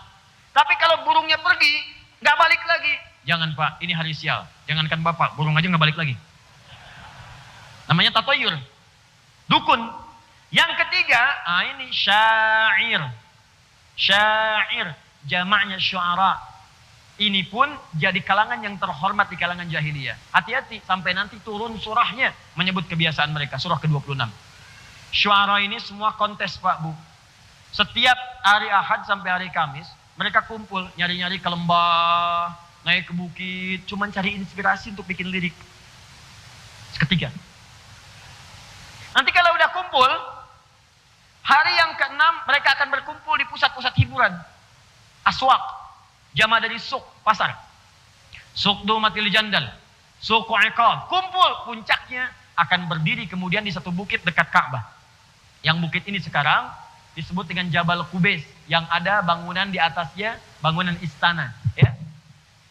Tapi kalau burungnya pergi, nggak balik lagi, jangan Pak, ini hari sial. Jangankan Bapak, burung aja nggak balik lagi. Namanya tatoyur, dukun. Yang ketiga, ini syair. jamaknya syu'ara. Ini pun jadi kalangan yang terhormat di kalangan jahiliyah. Hati-hati sampai nanti turun surahnya menyebut kebiasaan mereka. Surah ke-26. Syu'ara ini semua kontes Pak Bu. Setiap hari Ahad sampai hari Kamis, mereka kumpul nyari-nyari ke lembah, naik ke bukit, cuman cari inspirasi untuk bikin lirik. Ketiga. Nanti kalau udah kumpul, hari yang ke-6 mereka akan berkumpul di pusat-pusat hiburan. Aswaq, jama dari suq, pasar. Suq Dumatil Jandal, suq Iqab, kumpul. Puncaknya akan berdiri kemudian di satu bukit dekat Ka'bah. Yang bukit ini sekarang disebut dengan Jabal Qubais, yang ada bangunan di atasnya, bangunan istana. Ya.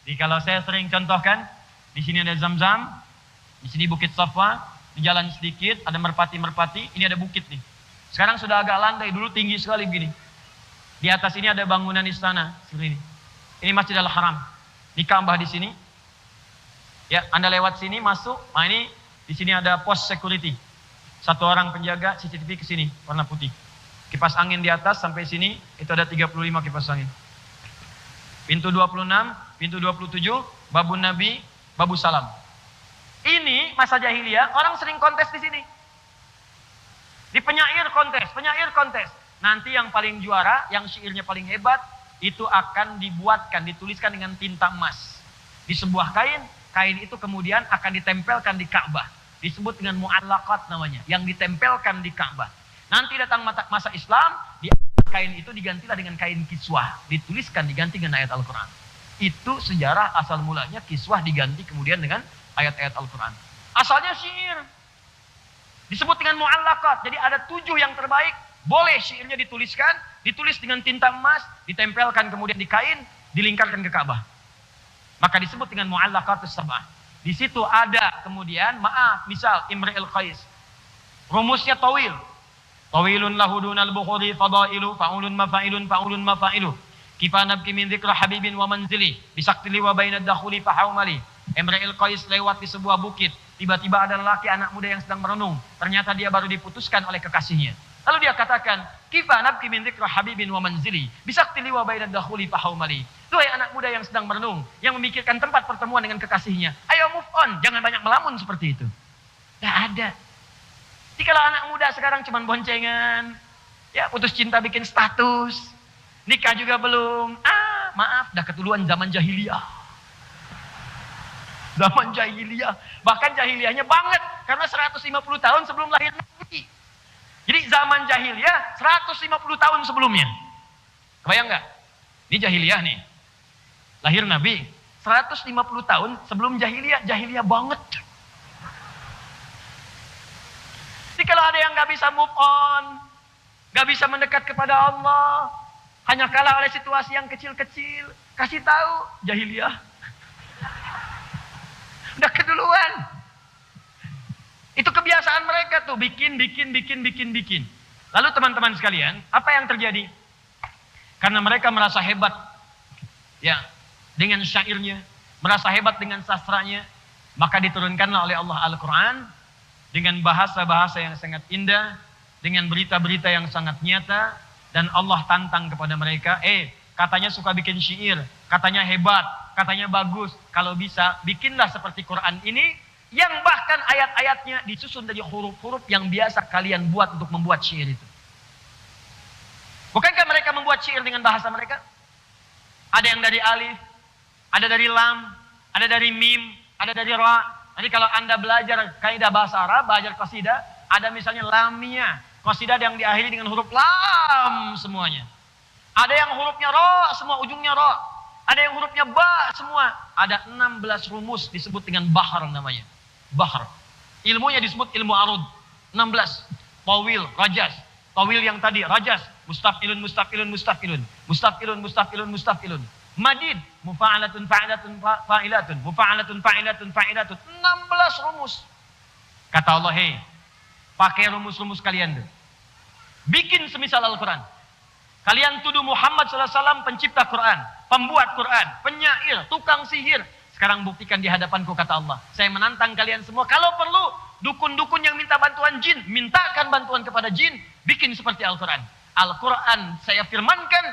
Jadi kalau saya sering contohkan, di sini ada Zam-Zam, di sini Bukit Safa, di jalan sedikit ada merpati-merpati, ini ada bukit nih. Sekarang sudah agak landai, dulu tinggi sekali begini. Di atas ini ada bangunan istana seperti ini. Ini Masjidil Haram. Ini Ka'bah di sini. Ya, Anda lewat sini masuk. Nah ini di sini ada pos security. Satu orang penjaga CCTV ke sini warna putih. Kipas angin di atas sampai sini itu ada 35 kipas angin. Pintu 26, pintu 27, Babun Nabi, Babu Salam. Ini masa jahiliyah, orang sering kontes di sini. Di penyair kontes. Nanti yang paling juara, yang syairnya paling hebat, itu akan dibuatkan, dituliskan dengan tinta emas. Di sebuah kain, kain itu kemudian akan ditempelkan di Ka'bah. Disebut dengan mu'allaqat namanya, yang ditempelkan di Ka'bah. Nanti datang masa Islam, di kain itu digantilah dengan kain kiswah. Dituliskan, diganti dengan ayat Al-Quran. Itu sejarah asal mulanya kiswah diganti kemudian dengan ayat-ayat Al-Quran. Asalnya syair. Disebut dengan mu'allaqat. Jadi ada 7 yang terbaik. Boleh syairnya dituliskan. Ditulis dengan tinta emas. Ditempelkan kemudian di kain. Dilingkarkan ke Ka'bah. Maka disebut dengan mu'allaqatus sab'ah. Di situ ada kemudian, misal Imri'il Qais. Rumusnya tawil. Tawilun lahudunal bukhuri fadailu. Fa'ulun mafa'ilu. Kifanabki min dzikra habibin wa manzili. Bisaktili wa bainad dakhuli fahawmali. Imri'il Qais lewat di sebuah bukit. Tiba-tiba ada lelaki anak muda yang sedang merenung. Ternyata dia baru diputuskan oleh kekasihnya. Lalu dia katakan, "Kifa nabki min dzikra habibin wa manzili, bisaktili wa bainad dakhuli fahawmali." Duhai anak muda yang sedang merenung, yang memikirkan tempat pertemuan dengan kekasihnya. Ayo move on, jangan banyak melamun seperti itu. Tidak ada. Jadi kalau anak muda sekarang cuma boncengan, ya putus cinta bikin status, nikah juga belum. Maaf, dah ketuluan zaman jahiliyah. Zaman jahiliyah, bahkan jahiliyahnya banget, karena 150 tahun sebelum lahir Nabi. Jadi zaman jahiliyah 150 tahun sebelumnya. Kebayang nggak? Ini jahiliyah nih. Lahir Nabi 150 tahun sebelum jahiliyah, jahiliyah banget. Jadi kalau ada yang nggak bisa move on, nggak bisa mendekat kepada Allah, hanya kalah oleh situasi yang kecil-kecil, kasih tahu jahiliyah. Udah keduluan. Itu kebiasaan mereka tuh, bikin. Lalu teman-teman sekalian, apa yang terjadi? Karena mereka merasa hebat, ya, dengan syairnya, merasa hebat dengan sastranya, maka diturunkanlah oleh Allah Al-Quran dengan bahasa-bahasa yang sangat indah, dengan berita-berita yang sangat nyata, dan Allah tantang kepada mereka, katanya suka bikin syair, katanya hebat, katanya bagus, kalau bisa bikinlah seperti Quran ini, yang bahkan ayat-ayatnya disusun dari huruf-huruf yang biasa kalian buat untuk membuat syair itu. Bukankah mereka membuat syair dengan bahasa mereka? Ada yang dari alif, ada dari lam, ada dari mim, ada dari ra. Nanti kalau Anda belajar kaidah bahasa Arab, belajar qasidah, ada misalnya lamiyah, qasidah yang diakhiri dengan huruf lam semuanya. Ada yang hurufnya ra, semua ujungnya ra. Ada yang hurufnya ba semua. Ada 16 rumus disebut dengan bahar namanya. Bahar. Ilmunya disebut ilmu arud. 16. Tawil, rajas. Tawil yang tadi, rajas. Mustafilun. Madid. Mufa'alatun fa'ilatun fa'ilatun. Mufa'alatun fa'ilatun fa'ilatun. 16 rumus. Kata Allah, pakai rumus-rumus kalian. Bikin semisal Al-Quran. Kalian tuduh Muhammad SAW pencipta Quran, pembuat Quran, penyair, tukang sihir. Sekarang buktikan di hadapanku, kata Allah. Saya menantang kalian semua. Kalau perlu, dukun-dukun yang minta bantuan jin, mintakan bantuan kepada jin, bikin seperti Al-Quran. Al-Quran saya firmankan,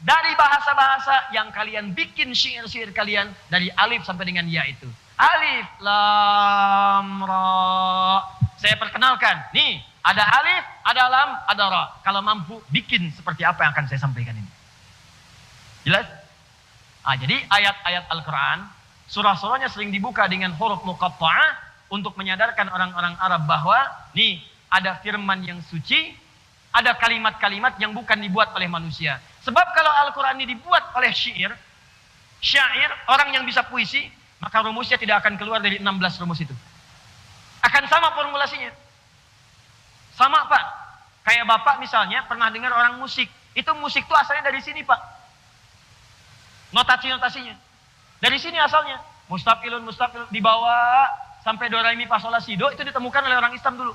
dari bahasa-bahasa yang kalian bikin syair-syair kalian dari alif sampai dengan ya itu. Alif, lam, ra. Saya perkenalkan. Nih, ada alif, ada lam, ada ra. Kalau mampu bikin seperti apa yang akan saya sampaikan ini. Jelas? Jadi ayat-ayat Al-Quran, surah-surahnya sering dibuka dengan huruf muqatta'ah untuk menyadarkan orang-orang Arab bahwa nih ada firman yang suci, ada kalimat-kalimat yang bukan dibuat oleh manusia. Sebab kalau Al-Quran ini dibuat oleh syair, orang yang bisa puisi, maka rumusnya tidak akan keluar dari 16 rumus itu. Akan sama formulasinya. Sama Pak. Kayak Bapak misalnya pernah dengar orang musik. Itu musik itu asalnya dari sini Pak. Notasi-notasinya. Dari sini asalnya. Mustafilun dibawa sampai do, re, mi, fa, sol, la, si, do itu ditemukan oleh orang Islam dulu.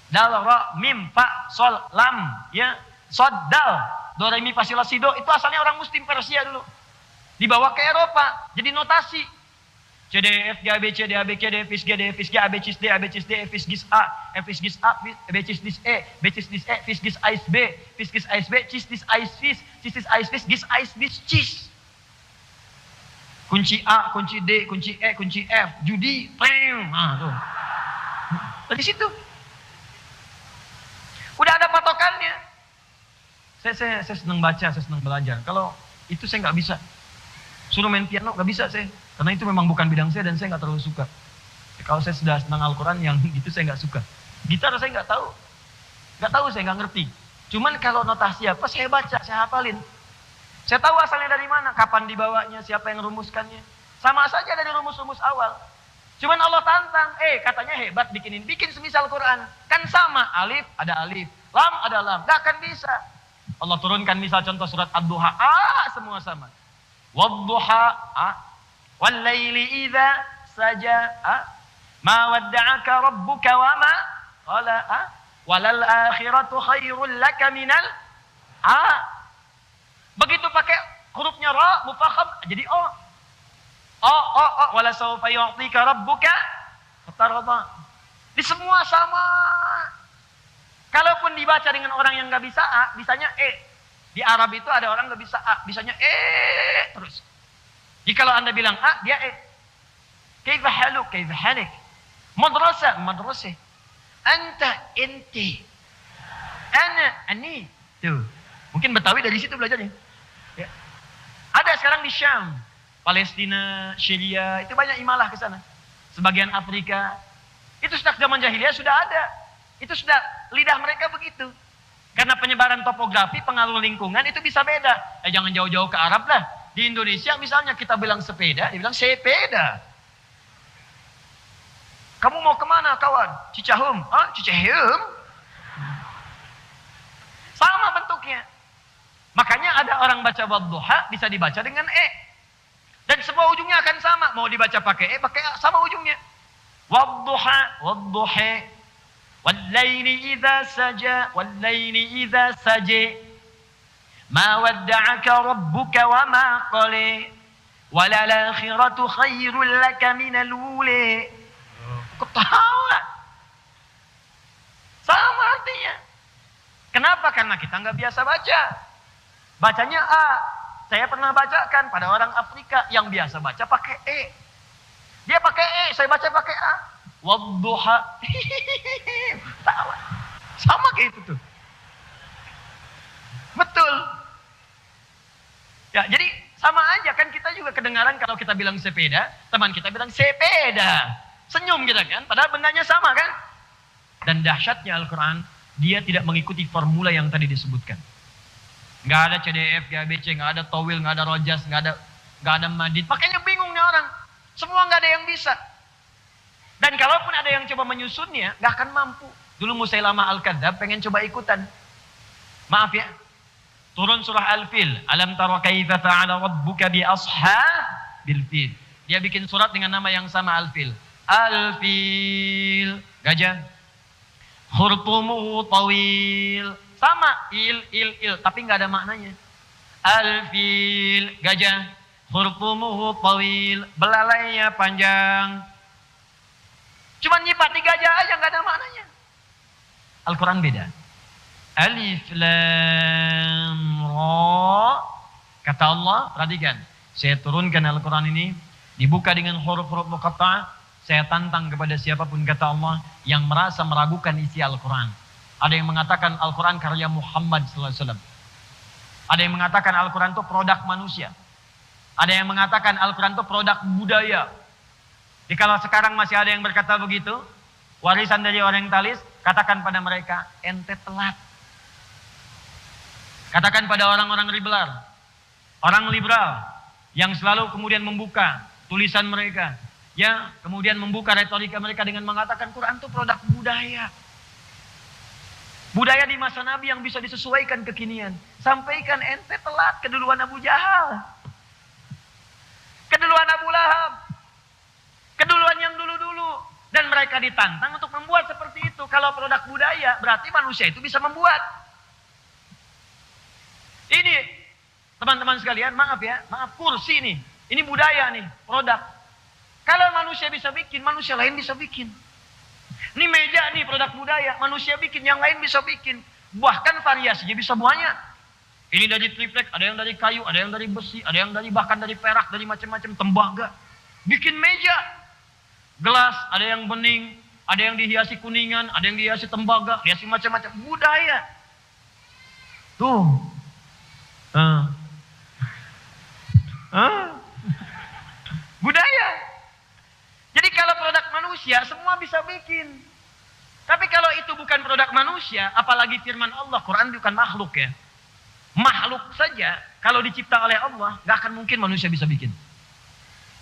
Dal, ra, mim, fa, sol, lam, ya, sod, dal, do, re, mi, fa, sol, la, si, do itu asalnya orang Muslim Persia dulu. Dibawa ke Eropa, jadi notasi. C, D, F, G, A, B, C, D, A, B, K, D, F, G, D, F, G, A, B, C, D, A, B, C, D, F, G, A, F, G, A, B, C, D, E, B, C, D, E, F, G, A, B, F, G, A, B, C, D, A, F, G, A, B, Cis. Kunci A, kunci D, kunci E, kunci F, judi, nah tuh. Dari situ. Udah ada patokannya. Saya senang baca, saya senang belajar. Kalau itu saya nggak bisa. Suruh main piano nggak bisa saya. Karena itu memang bukan bidang saya dan saya nggak terlalu suka. Kalau saya sudah senang Al-Quran yang gitu saya nggak suka. Gitar saya nggak tahu. Nggak tahu, saya nggak ngerti. Cuman kalau notasi apa saya baca, saya hafalin. Saya tahu asalnya dari mana, kapan dibawanya, siapa yang rumuskannya. Sama saja dari rumus-rumus awal. Cuman Allah tantang, katanya hebat bikin semisal Quran. Kan sama, alif ada alif, lam ada lam. Gak akan bisa. Allah turunkan misal contoh surat Ad-Duha, semua sama. Wad-duha, wal-laili idza saja, ma wadda'aka rabbuka wa ma qala, walal akhiratu khairul laka minal begitu pakai hurufnya ra mufakham jadi o. Wala sawfa yu'tika rabbuka fatarda. Di semua sama. Kalaupun dibaca dengan orang yang enggak bisa a, bisanya e. Di Arab itu ada orang enggak bisa a, bisanya terus. Jika kalau Anda bilang a, dia e. Kaifa haluk, kaifa halik. Madrasah, madrasah. Anta, inti. Ana, ani. Tuh. Mungkin Betawi dari situ belajarnya. Ya. Ada sekarang di Syam, Palestina, Syria, itu banyak imalah ke sana. Sebagian Afrika. Itu sejak zaman jahiliyah sudah ada. Itu sudah lidah mereka begitu. Karena penyebaran topografi, pengaruh lingkungan itu bisa beda. Jangan jauh-jauh ke Arab lah. Di Indonesia misalnya kita bilang sepeda, dia bilang sepeda. Kamu mau kemana kawan? Cicahum? Cicahum? Sama bentuknya. Makanya ada orang baca wadduha bisa dibaca dengan e. Dan semua ujungnya akan sama. Mau dibaca pakai e, pakai a, sama ujungnya. Wadduha, wadduha. Wal-laili idza saja, wal-laili idza saja. Ma wadda'aka rabbuka wa ma qala. Walal akhiratu khairul laka minal ula. Ketawa. Sama artinya. Kenapa? Karena kita nggak biasa baca. Bacanya A. Saya pernah bacakan pada orang Afrika yang biasa baca pakai E. Dia pakai E, saya baca pakai A. Wadduha. Tawa. Sama kayak itu tuh. Betul. Ya, jadi sama aja kan kita juga kedengaran kalau kita bilang sepeda, teman kita bilang sepeda. Senyum kita kan, padahal bendanya sama kan? Dan dahsyatnya Al-Quran, dia tidak mengikuti formula yang tadi disebutkan. Nggak ada CDF, nggak ada BC, nggak ada towil, nggak ada rojas, nggak ada madid. Makanya bingung nih orang. Semua nggak ada yang bisa. Dan kalaupun ada yang coba menyusunnya, nggak akan mampu. Dulu Musailamah Al-Kadzab pengen coba ikutan. Maaf ya. Turun surah Al-Fil. Alam tara kaifa fa'ala rabbuka bi ashabil fil. Dia bikin surat dengan nama yang sama Al-Fil. Al-Fil. Gajah. Khurtumuhu tawil. Sama, il, tapi nggak ada maknanya. Al-fil, gajah. Khurtumuhu tawil, belalainya panjang. Cuman nyipati gajah aja nggak ada maknanya. Al-Quran beda. Alif lam ra. Kata Allah, perhatikan, saya turunkan Al-Quran ini, dibuka dengan huruf-huruf muqatta'ah, saya tantang kepada siapapun, kata Allah, yang merasa meragukan isi Al-Quran. Ada yang mengatakan Al-Quran karya Muhammad SAW. Ada yang mengatakan Al-Quran itu produk manusia. Ada yang mengatakan Al-Quran itu produk budaya. Jadi kalau sekarang masih ada yang berkata begitu, warisan dari orientalis, katakan pada mereka, ente telat. Katakan pada orang-orang liberal, orang liberal yang selalu kemudian membuka tulisan mereka, ya, kemudian membuka retorika mereka dengan mengatakan Quran itu produk budaya. Budaya di masa Nabi yang bisa disesuaikan kekinian. Sampaikan, ente telat keduluan Abu Jahal. Keduluan Abu Lahab. Keduluan yang dulu-dulu. Dan mereka ditantang untuk membuat seperti itu. Kalau produk budaya, berarti manusia itu bisa membuat. Ini, teman-teman sekalian, maaf ya. Maaf, kursi nih. Ini budaya nih, produk. Kalau manusia bisa bikin, manusia lain bisa bikin. Ini meja nih produk budaya, manusia bikin, yang lain bisa bikin. Bahkan variasinya bisa banyak. Ini dari triplek, ada yang dari kayu, ada yang dari besi, ada yang dari bahkan dari perak, dari macam-macam tembaga. Bikin meja. Gelas, ada yang bening, ada yang dihiasi kuningan, ada yang dihiasi tembaga, dihiasi macam-macam. Budaya. Tuh. Budaya. Jadi kalau produk manusia, semua bisa bikin. Tapi kalau itu bukan produk manusia, apalagi firman Allah, Quran bukan makhluk ya. Makhluk saja, kalau dicipta oleh Allah, gak akan mungkin manusia bisa bikin.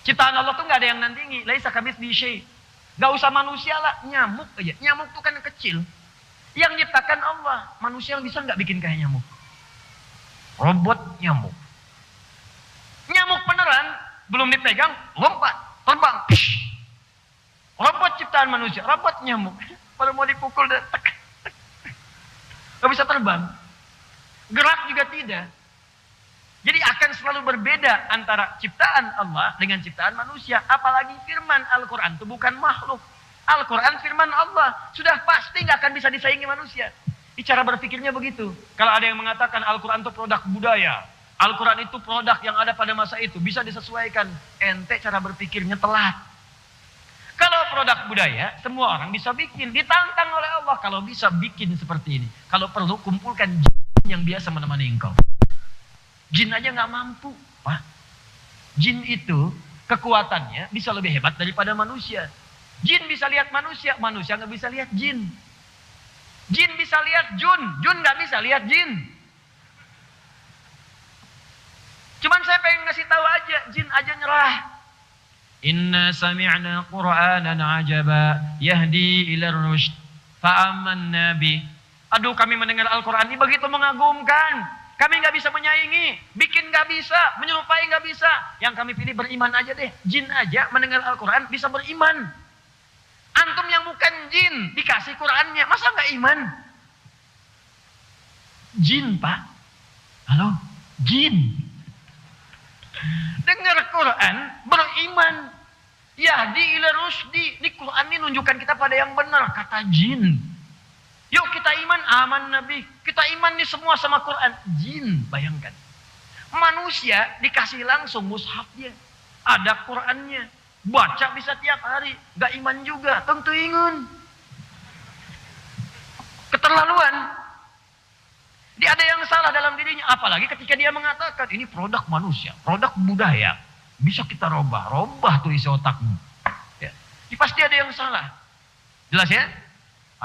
Ciptaan Allah tuh gak ada yang nandingi. Laisa kamitslihi syai'. Gak usah manusia lah, nyamuk aja. Nyamuk tuh kan kecil. Yang nyiptakan Allah, manusia bisa gak bikin kayak nyamuk? Robot nyamuk. Nyamuk beneran, belum dipegang, lompat, terbang. Robot ciptaan manusia, robot nyamuk. Kalau mau dipukul, gak bisa terbang. Gerak juga tidak. Jadi akan selalu berbeda antara ciptaan Allah dengan ciptaan manusia. Apalagi firman Al-Quran itu bukan makhluk. Al-Quran firman Allah. Sudah pasti gak akan bisa disaingi manusia. Cara berpikirnya begitu. Kalau ada yang mengatakan Al-Quran itu produk budaya. Al-Quran itu produk yang ada pada masa itu. Bisa disesuaikan. Ente cara berpikirnya telat. Kalau produk budaya, semua orang bisa bikin. Ditantang oleh Allah kalau bisa bikin seperti ini. Kalau perlu kumpulkan jin yang biasa menemani engkau. Jin aja gak mampu. Wah, jin itu kekuatannya bisa lebih hebat daripada manusia. Jin bisa lihat manusia, manusia gak bisa lihat jin. Jin bisa lihat jun, jun gak bisa lihat jin. Cuman saya pengen ngasih tahu aja, jin aja nyerah. Inna sami'na Qur'anan ajaba yahdi ila rusyd fa'amanna bi. Aduh, kami mendengar Al-Quran ini begitu mengagumkan. Kami gak bisa menyaingi, bikin gak bisa, menyerupai gak bisa. Yang kami pilih beriman aja deh. Jin aja mendengar Al-Quran bisa beriman. Antum yang bukan jin dikasih Qurannya, masa gak iman? Jin, Pak. Halo, jin. Dengar Quran, beriman. Yahdi ila rusdi. Ini Quran ini nunjukkan kita pada yang benar, kata jin. Yuk kita iman, aman Nabi. Kita iman nih semua sama Quran. Jin, bayangkan. Manusia dikasih langsung mushafnya. Ada Qurannya. Baca bisa tiap hari. Gak iman juga, tentu ingun. Keterlaluan. Dia ada yang salah dalam dirinya. Apalagi ketika dia mengatakan, ini produk manusia, produk budaya. Bisa kita robah tuh isi otakmu. Ya. Ini pasti ada yang salah. Jelas ya?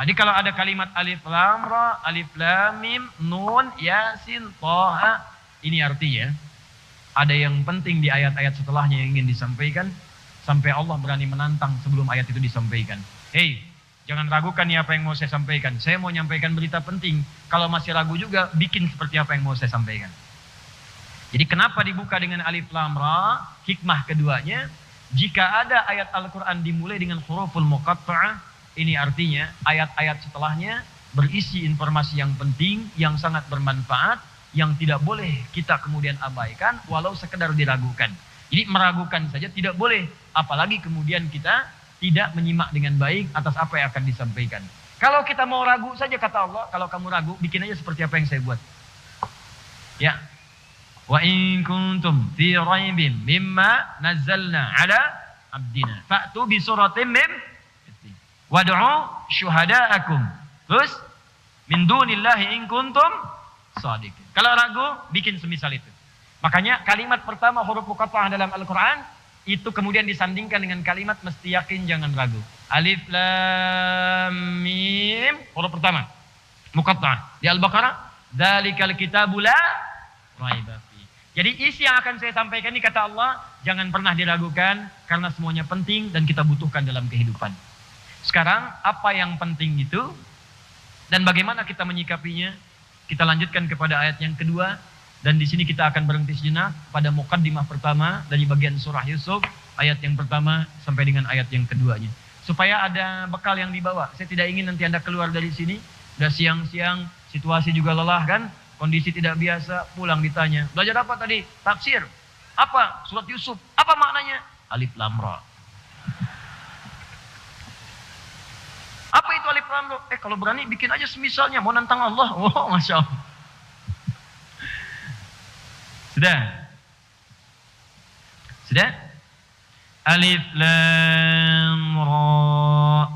Jadi kalau ada kalimat alif lam ra, alif lam mim, nun, yasin, toha. Ini artinya, ada yang penting di ayat-ayat setelahnya yang ingin disampaikan. Sampai Allah berani menantang sebelum ayat itu disampaikan. Hei, jangan ragukan nih apa yang mau saya sampaikan. Saya mau menyampaikan berita penting. Kalau masih ragu juga, bikin seperti apa yang mau saya sampaikan. Jadi kenapa dibuka dengan alif lam ra? Hikmah keduanya, jika ada ayat Al-Quran dimulai dengan huruful muqatta'ah, ini artinya ayat-ayat setelahnya berisi informasi yang penting, yang sangat bermanfaat, yang tidak boleh kita kemudian abaikan walau sekedar diragukan. Jadi meragukan saja tidak boleh, apalagi kemudian kita tidak menyimak dengan baik atas apa yang akan disampaikan. Kalau kita mau ragu saja, kata Allah, kalau kamu ragu, bikin aja seperti apa yang saya buat. Ya. Wa in kuntum fi raibin mimma nazzalna ala abdina fa'tu bi suratin min wad'u syuhada'akum. Terus min dunillahi in kuntum shadiqin. Kalau ragu, bikin semisal itu. Makanya kalimat pertama huruf muqatta'ah dalam Al-Qur'an itu kemudian disandingkan dengan kalimat mesti yakin jangan ragu. Alif lam mim huruf pertama muqatta'ah. Di Al-Baqarah, dzalikal kitabu la raiba fi. Jadi isi yang akan saya sampaikan ini kata Allah, jangan pernah diragukan karena semuanya penting dan kita butuhkan dalam kehidupan. Sekarang apa yang penting itu dan bagaimana kita menyikapinya? Kita lanjutkan kepada ayat yang kedua dan di sini kita akan berhenti sejenak pada muqaddimah pertama dari bagian surah Yusuf ayat yang pertama sampai dengan ayat yang keduanya. Supaya ada bekal yang dibawa. Saya tidak ingin nanti Anda keluar dari sini udah siang-siang, situasi juga lelah kan? Kondisi tidak biasa, pulang ditanya, belajar apa tadi? Tafsir. Apa? Surat Yusuf. Apa maknanya? Alif Lam Ra. Apa itu Alif Lam Ra? Kalau berani bikin aja semisalnya, mau nantang Allah. Oh, Masya Allah. Sudah? Sudah? Alif Lam Ra.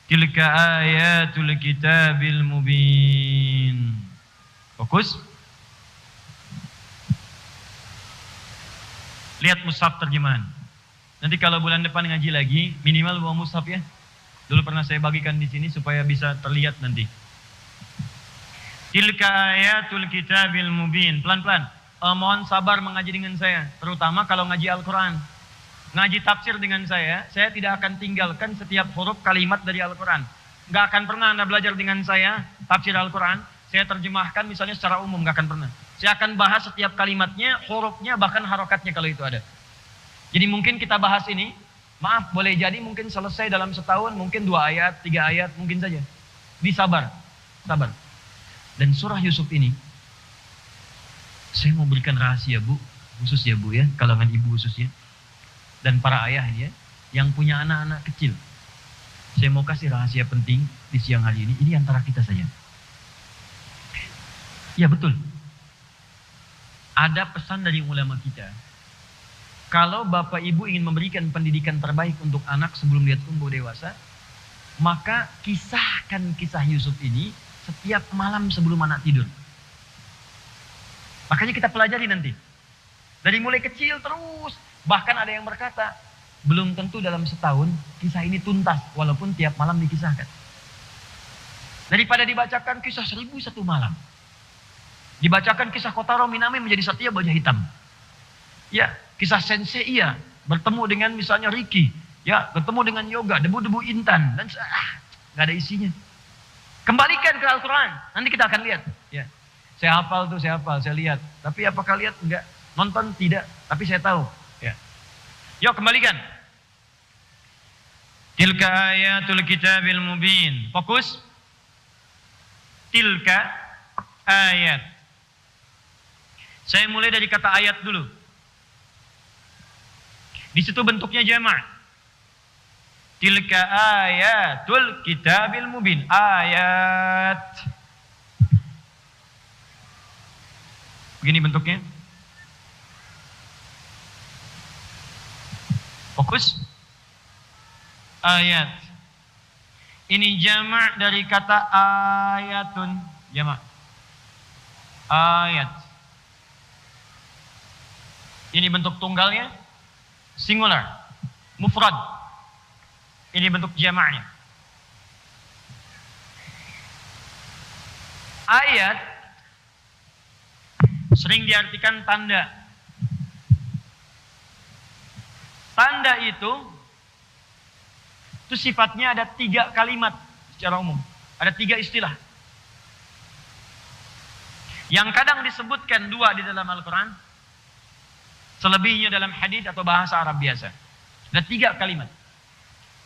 Tilka ayatul kitabil mubin. Fokus. Lihat mushaf terjemahan. Nanti kalau bulan depan ngaji lagi, minimal bawa mushaf ya. Dulu pernah saya bagikan di sini supaya bisa terlihat nanti. Tilka ayatul kitabil mubin. Pelan-pelan. Mohon sabar mengaji dengan saya, terutama kalau ngaji Al-Quran. Ngaji tafsir dengan saya tidak akan tinggalkan setiap huruf kalimat dari Al-Quran. Gak akan pernah Anda belajar dengan saya tafsir Al-Quran. Saya terjemahkan misalnya secara umum, gak akan pernah. Saya akan bahas setiap kalimatnya, hurufnya, bahkan harokatnya kalau itu ada. Jadi mungkin kita bahas ini, maaf boleh jadi mungkin selesai dalam setahun, mungkin 2 ayat, 3 ayat, mungkin saja. Sabar. Dan surah Yusuf ini, saya mau berikan rahasia Bu, khusus ya Bu ya, kalangan ibu khususnya. Dan para ayah ya, yang punya anak-anak kecil. Saya mau kasih rahasia penting di siang hari ini antara kita saja. Ya betul. Ada pesan dari ulama kita. Kalau bapak ibu ingin memberikan pendidikan terbaik untuk anak sebelum dia tumbuh dewasa, maka kisahkan kisah Yusuf ini setiap malam sebelum anak tidur. Makanya kita pelajari nanti. Dari mulai kecil terus. Bahkan ada yang berkata, belum tentu dalam setahun kisah ini tuntas, walaupun tiap malam dikisahkan. Daripada dibacakan kisah 1001 malam. Dibacakan kisah Kotaro Minami menjadi Satya Baja Hitam. Ya, kisah Sensei iya, bertemu dengan misalnya Ricky. Ya, bertemu dengan Yoga, debu-debu intan. Dan gak ada isinya. Kembalikan ke Al-Quran, nanti kita akan lihat. Ya, saya hafal tuh, saya lihat. Tapi apakah lihat? Enggak. Nonton tidak, tapi saya tahu. Ya. Yuk kembalikan. Tilka ayatul kitabil mubin. Fokus. Tilka ayat. Saya mulai dari kata ayat dulu. Di situ bentuknya jamak. Tilka ayatul kitabil mubin. Ayat. Begini bentuknya. Fokus. Ayat. Ini jamak dari kata ayatun. Jamak. Ayat. Ini bentuk tunggalnya. Singular. Mufrad. Ini bentuk jamaknya. Ayat sering diartikan tanda. Tanda itu sifatnya ada 3 kalimat secara umum. Ada 3 istilah. Yang kadang disebutkan 2 di dalam Al-Quran. Selebihnya dalam hadis atau bahasa Arab biasa. Ada 3 kalimat.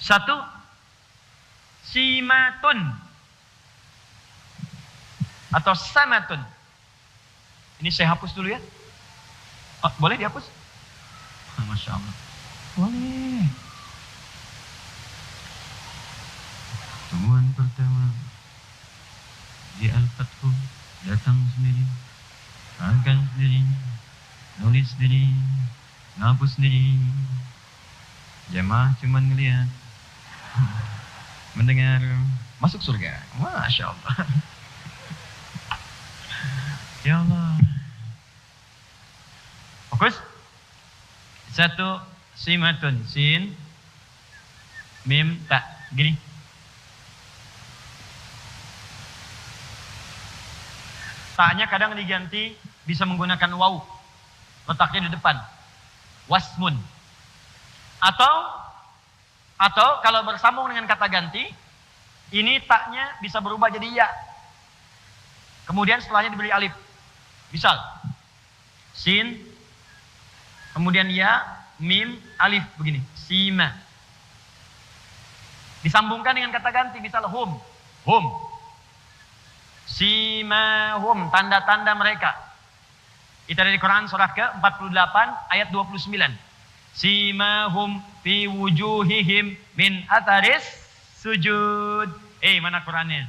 1, simatun. Atau samatun. Ini saya hapus dulu ya. Oh, boleh dihapus? Masya Allah. Boleh. Temuan pertama di Al-Fathu datang sendiri. Makan sendiri, nulis sendiri, ngapus sendiri. Jemaah cuma ngeliat, mendengar, masuk surga. Masya Allah. Ya Allah. Fokus. Satu, simatun, sin, mim, tak. Gini. Taknya kadang diganti bisa menggunakan waw. Letaknya di depan. Wasmun. Atau kalau bersambung dengan kata ganti, ini taknya bisa berubah jadi ya. Kemudian setelahnya diberi alif. Misal, sin, kemudian ya, mim, alif, begini. Sima. Disambungkan dengan kata ganti, misal hum. Hum. Simahum, tanda-tanda mereka. Itu ada di Quran surah ke-48 ayat 29. Simahum fi wujuhihim min atharis sujud. Mana Qurannya?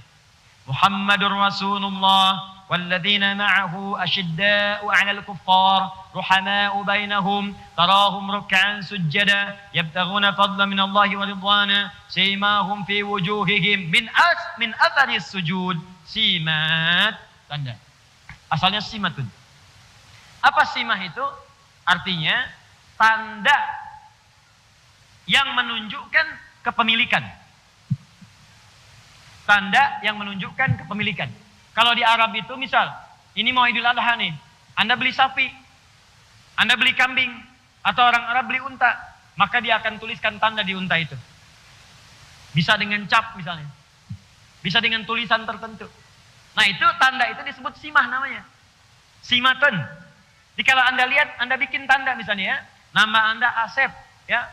Muhammadur Rasulullah walladzina ma'ahu asyidda'u 'alal kuffar ruhama'u bainahum tarahum ruk'an sujjada yabtaghuna fadlan minallahi wa ridwana simahum fi wujuhihim min atharis sujud. Simat, tanda. Asalnya simatun. Apa simah itu? Artinya tanda yang menunjukkan kepemilikan. Tanda yang menunjukkan kepemilikan. Kalau di Arab itu misal, ini mau Idul Adha nih, Anda beli sapi, Anda beli kambing, atau orang Arab beli unta, maka dia akan tuliskan tanda di unta itu. Bisa dengan cap misalnya. Bisa dengan tulisan tertentu. Nah itu tanda itu disebut simah namanya. Simatun. Jadi kalau Anda lihat, Anda bikin tanda misalnya ya. Nama Anda Asep. Ya,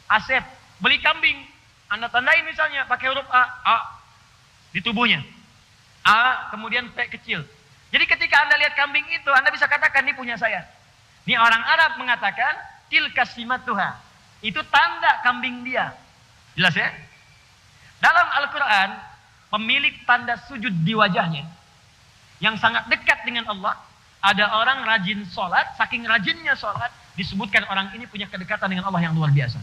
Asep. Beli kambing. Anda tandain misalnya pakai huruf A. A. Di tubuhnya. A kemudian P kecil. Jadi ketika Anda lihat kambing itu, Anda bisa katakan ini punya saya. Ini orang Arab mengatakan tilka simatuha. Itu tanda kambing dia. Jelas ya? Dalam Al-Quran, pemilik tanda sujud di wajahnya yang sangat dekat dengan Allah, ada orang rajin sholat, saking rajinnya sholat, disebutkan orang ini punya kedekatan dengan Allah yang luar biasa.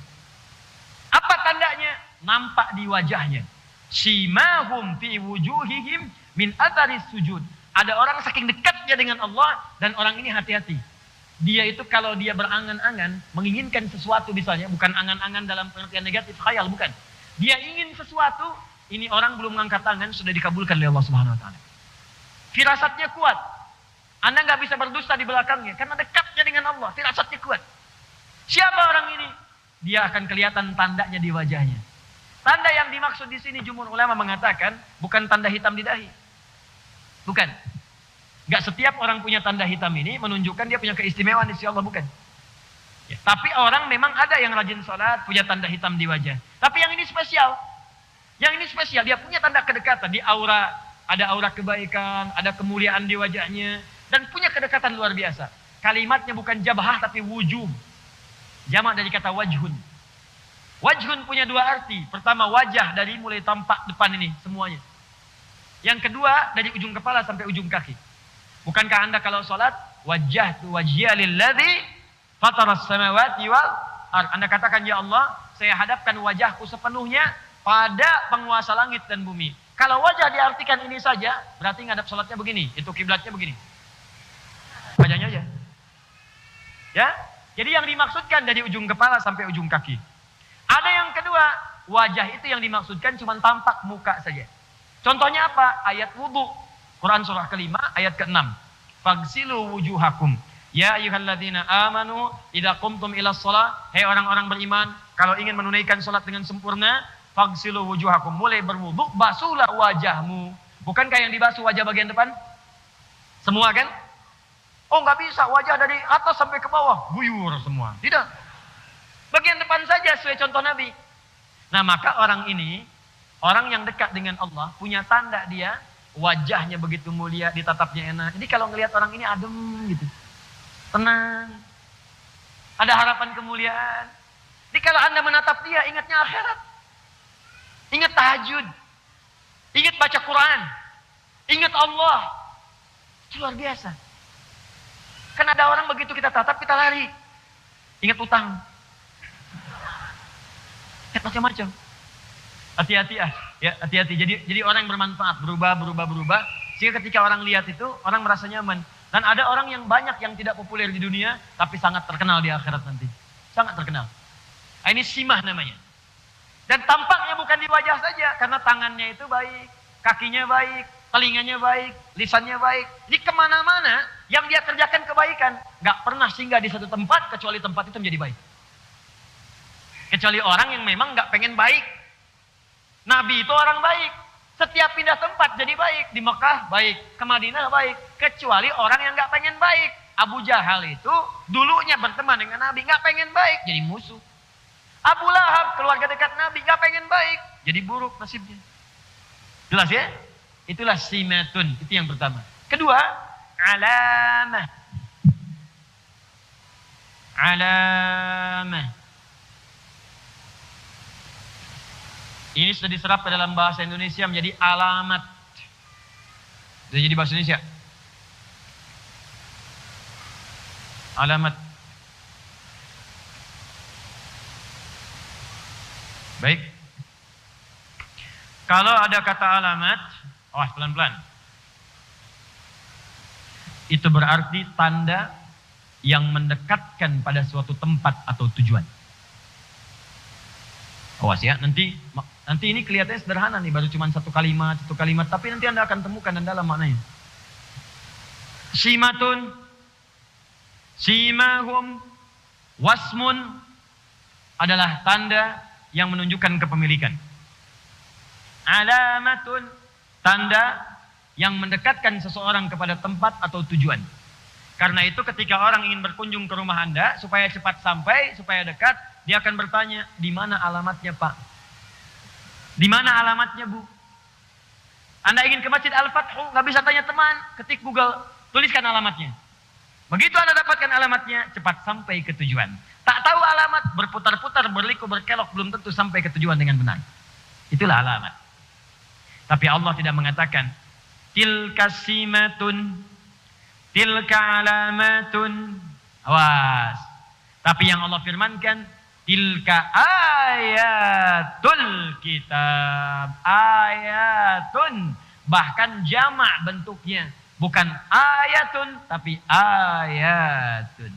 Apa tandanya? Nampak di wajahnya. Simahum fi wujuhihim min atharis sujud. Ada orang saking dekatnya dengan Allah, dan orang ini hati-hati. Dia itu kalau dia berangan-angan, menginginkan sesuatu misalnya, bukan angan-angan dalam pengertian negatif, khayal, bukan. Dia ingin sesuatu, ini orang belum mengangkat tangan, sudah dikabulkan oleh Allah Subhanahu Wa Taala. Firasatnya kuat. Anda nggak bisa berdusta di belakangnya, karena dekatnya dengan Allah. Firasatnya kuat. Siapa orang ini? Dia akan kelihatan tandanya di wajahnya. Tanda yang dimaksud di sini jumhur ulama mengatakan bukan tanda hitam di dahi. Bukan. Nggak setiap orang punya tanda hitam ini menunjukkan dia punya keistimewaan di sisi Allah, bukan. Ya, tapi orang memang ada yang rajin sholat punya tanda hitam di wajah. Tapi yang ini spesial. Yang ini spesial, dia punya tanda kedekatan di aura, ada aura kebaikan, ada kemuliaan di wajahnya, dan punya kedekatan luar biasa. Kalimatnya bukan jabhah tapi wujuh. Jamak dari kata wajhun. Wajhun punya dua arti. Pertama wajah dari mulai tampak depan ini semuanya. Yang kedua dari ujung kepala sampai ujung kaki. Bukankah Anda kalau sholat wajjahtu wajhiya lilladzi fataras samawati wal ardh. Anda katakan ya Allah, saya hadapkan wajahku sepenuhnya pada penguasa langit dan bumi. Kalau wajah diartikan ini saja, berarti ngadap sholatnya begini, itu kiblatnya begini. Wajahnya aja. Ya, jadi yang dimaksudkan dari ujung kepala sampai ujung kaki. Ada yang kedua, wajah itu yang dimaksudkan cuma tampak muka saja. Contohnya apa? Ayat wudu. Quran surah ke-5 ayat ke-6. Fagsilu wujuhakum. Ya ayyuhalladzina amanu idza qumtum ilas shalah. Hei orang-orang beriman, kalau ingin menunaikan salat dengan sempurna, fagsilu wujuhakum. Mulai berwudu, basuhlah wajahmu. Bukankah yang dibasuh wajah bagian depan? Semua kan? Oh nggak bisa, wajah dari atas sampai ke bawah guyur semua. Tidak. Bagian depan saja sesuai contoh Nabi. Nah maka orang ini, orang yang dekat dengan Allah, punya tanda dia, wajahnya begitu mulia, ditatapnya enak. Jadi kalau ngelihat orang ini adem gitu, tenang, ada harapan kemuliaan. Jadi kalau Anda menatap dia, ingatnya akhirat, ingat tahajud, ingat baca Quran, ingat Allah. Itu luar biasa. Kan ada orang begitu kita tatap, kita lari. Ingat utang. Macam-macam. Hati-hati ya, hati-hati. Jadi orang yang bermanfaat, berubah. Sehingga ketika orang lihat itu, orang merasa nyaman. Dan ada orang yang banyak yang tidak populer di dunia, tapi sangat terkenal di akhirat nanti. Sangat terkenal. Nah, ini simah namanya. Dan tampaknya bukan di wajah saja, karena tangannya itu baik, kakinya baik, telinganya baik, lisannya baik. Jadi kemana-mana yang dia kerjakan kebaikan, gak pernah singgah di satu tempat, kecuali tempat itu menjadi baik. Kecuali orang yang memang gak pengen baik. Nabi itu orang baik. Setiap pindah tempat jadi baik. Di Mekah baik, ke Madinah baik. Kecuali orang yang gak pengen baik. Abu Jahal itu dulunya berteman dengan Nabi, gak pengen baik, jadi musuh. Abu Lahab, keluarga dekat Nabi, gak pengen baik, jadi buruk nasibnya. Jelas ya? Itulah simatun, itu yang pertama. Kedua, alamah. Alamah. Ini sudah diserap ke dalam bahasa Indonesia menjadi alamat. Sudah jadi bahasa Indonesia. Alamat. Baik. Kalau ada kata alamat, pelan-pelan. Itu berarti tanda yang mendekatkan pada suatu tempat atau tujuan. Awas ya, nanti ini kelihatannya sederhana nih, baru cuma satu kalimat, tapi nanti Anda akan temukan dan dalam maknanya. Simatun, simahum, wasmun adalah tanda yang menunjukkan kepemilikan. Alamatun, tanda yang mendekatkan seseorang kepada tempat atau tujuan. Karena itu ketika orang ingin berkunjung ke rumah Anda, supaya cepat sampai, supaya dekat, dia akan bertanya, di mana alamatnya Pak? Di mana alamatnya Bu? Anda ingin ke Masjid Al-Fathu, nggak bisa tanya teman, ketik Google, tuliskan alamatnya. Begitu Anda dapatkan alamatnya, cepat sampai ke tujuan. Tak tahu alamat, berputar-putar, berliku, berkelok, belum tentu sampai ke tujuan dengan benar. Itulah alamat. Tapi Allah tidak mengatakan, tilka simatun, tilka alamatun. Awas. Tapi yang Allah firmankan, tilka ayatul kitab. Ayatun. Bahkan jamak bentuknya. Bukan ayatun, tapi ayatun.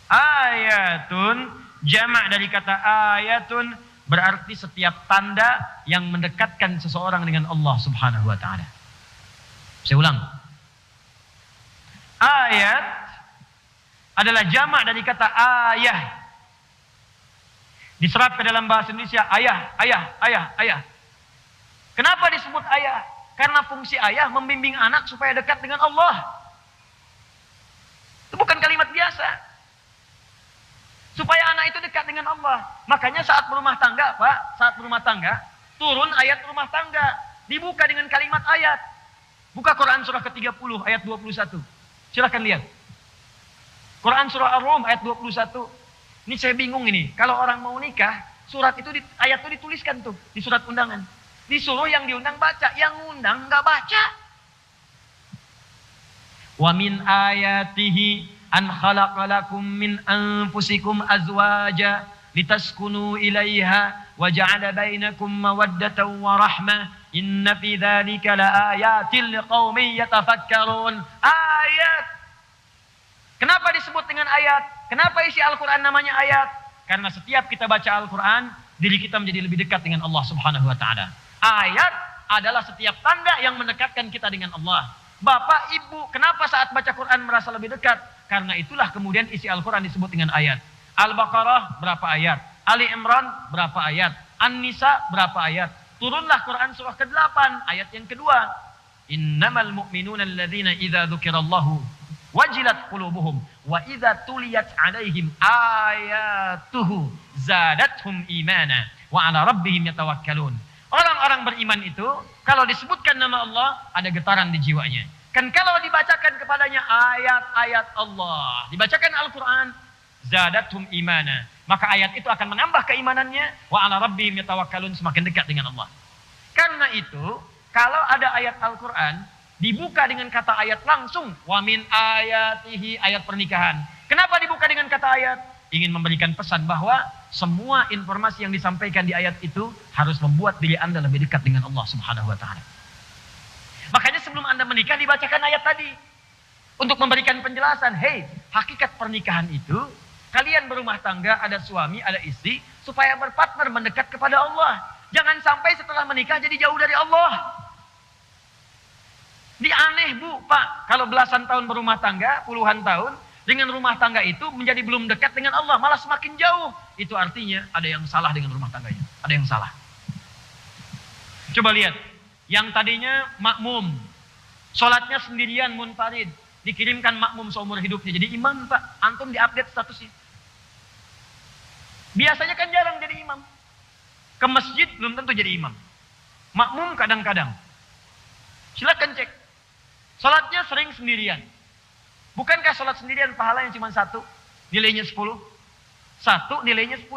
Ayatun, jamak dari kata ayatun, berarti setiap tanda yang mendekatkan seseorang dengan Allah Subhanahu wa ta'ala. Saya ulang. Ayat adalah jamak dari kata ayah. Diserap ke dalam bahasa Indonesia ayah. Kenapa disebut ayah? Karena fungsi ayah membimbing anak supaya dekat dengan Allah. Itu bukan kalimat biasa. Supaya anak itu dekat dengan Allah. Makanya saat berumah tangga, Pak, turun ayat rumah tangga. Dibuka dengan kalimat ayat. Buka Quran surah ke-30 ayat 21. Silakan lihat. Quran surah Ar-Rum ayat 21. Ini saya bingung ini. Kalau orang mau nikah, surat itu ayat itu dituliskan tuh di surat undangan. Disuruh yang diundang baca, yang undang nggak baca. Wa min ayatihi an khalaqalakum min anfusikum azwaja litaskunu ilaiha wa ja'ala bainakum mawaddatan wa rahmah inna fi dzalika laayatil liqaumin yatafakkarun. Ayat. Kenapa disebut dengan ayat? Kenapa isi Al-Qur'an namanya ayat? Karena setiap kita baca Al-Qur'an, diri kita menjadi lebih dekat dengan Allah Subhanahu wa taala. Ayat adalah setiap tanda yang mendekatkan kita dengan Allah. Bapak, Ibu, kenapa saat baca Quran merasa lebih dekat? Karena itulah kemudian isi Al-Quran disebut dengan ayat. Al-Baqarah berapa ayat? Ali Imran berapa ayat? An-Nisa berapa ayat? Turunlah Quran surah ke-8 ayat yang kedua. Innamal mu'minuna alladzina idza dzukirallahu wajilat qulubuhum wa idza tuliyat alaihim ayatuhu zadatuhum imana wa ala rabbihim yatawakkalun. Orang-orang beriman itu kalau disebutkan nama Allah ada getaran di jiwanya. Kan kalau dibacakan kepadanya ayat-ayat Allah, dibacakan Al-Quran, zadathum imana, maka ayat itu akan menambah keimanannya, wa ala rabbihim yatawakkalun, semakin dekat dengan Allah. Karena itu, kalau ada ayat Al-Quran dibuka dengan kata ayat langsung. Wa min ayatihi, ayat pernikahan. Kenapa dibuka dengan kata ayat? Ingin memberikan pesan bahwa semua informasi yang disampaikan di ayat itu harus membuat diri Anda lebih dekat dengan Allah Subhanahu wa taala. Makanya sebelum Anda menikah dibacakan ayat tadi untuk memberikan penjelasan, hey, hakikat pernikahan itu kalian berumah tangga, ada suami, ada istri, supaya berpartner mendekat kepada Allah. Jangan sampai setelah menikah jadi jauh dari Allah. Ini aneh Bu, Pak, kalau belasan tahun berumah tangga, puluhan tahun, dengan rumah tangga itu menjadi belum dekat dengan Allah, malah semakin jauh. Itu artinya ada yang salah dengan rumah tangganya. Ada yang salah. Coba lihat, yang tadinya makmum, sholatnya sendirian munfarid, dikirimkan makmum seumur hidupnya. Jadi imam Pak, antum diupdate statusnya. Biasanya kan jarang jadi imam. Ke masjid belum tentu jadi imam. Makmum kadang-kadang. Silakan cek. Sholatnya sering sendirian. Bukankah sholat sendirian pahala yang cuma satu? Nilainya 10. Satu nilainya 10.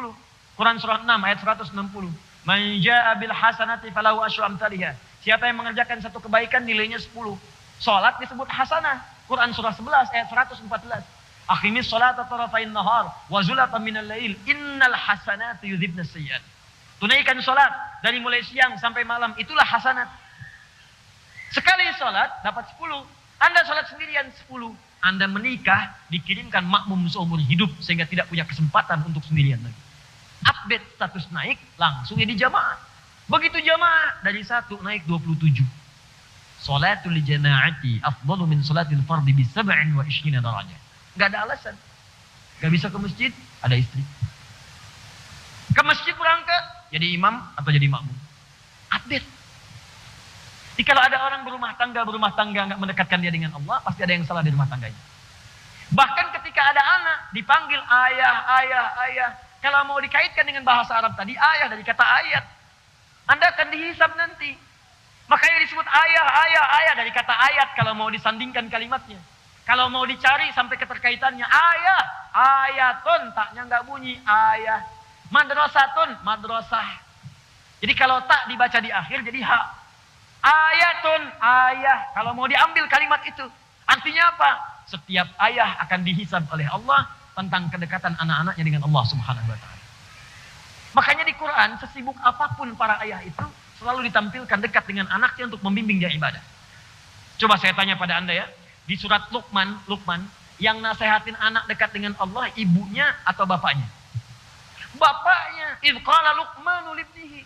Quran surah 6 ayat 160. Man jaa bil hasanati falahu asyru amsalihha. Siapa yang mengerjakan satu kebaikan nilainya 10. Sholat disebut hasanah. Quran surah 11 ayat 114. Aqimis sholata tarafain nahar wa zulatan minal lail innal hasanati yudhibnas sayyi'at. Tunaikan sholat dari mulai siang sampai malam, itulah hasanat. Sekali sholat dapat 10. Anda sholat sendirian 10. Anda menikah dikirimkan makmum seumur hidup sehingga tidak punya kesempatan untuk sendirian lagi. Update status naik langsung jadi jamaah. Begitu jamaah dari 1 naik 27. Sholatul jamaati afdalu min sholatil fardhi bi 27 darajah. Gak ada alasan. Gak bisa ke masjid, ada istri. Ke masjid berangkat, jadi imam atau jadi makmum. Update. Jadi kalau ada orang berumah tangga gak mendekatkan dia dengan Allah, pasti ada yang salah di rumah tangganya. Bahkan ketika ada anak, dipanggil ayah. Kalau mau dikaitkan dengan bahasa Arab tadi, ayah dari kata ayat. Anda akan dihisab nanti. Makanya disebut ayah dari kata ayat kalau mau disandingkan kalimatnya. Kalau mau dicari sampai keterkaitannya, ayatun, taknya nggak bunyi, ayah. Madrasatun, madrasah. Jadi kalau tak dibaca di akhir jadi ha. Ayatun, ayah. Kalau mau diambil kalimat itu, artinya apa? Setiap ayah akan dihisab oleh Allah tentang kedekatan anak-anaknya dengan Allah Subhanahu wa taala. Makanya di Quran, sesibuk apapun para ayah itu selalu ditampilkan dekat dengan anaknya untuk membimbing dia ibadah. Coba saya tanya pada Anda ya. Di surat Luqman, yang nasehatin anak dekat dengan Allah, ibunya atau bapaknya? Bapaknya. Idh qala Luqmanu libnihi.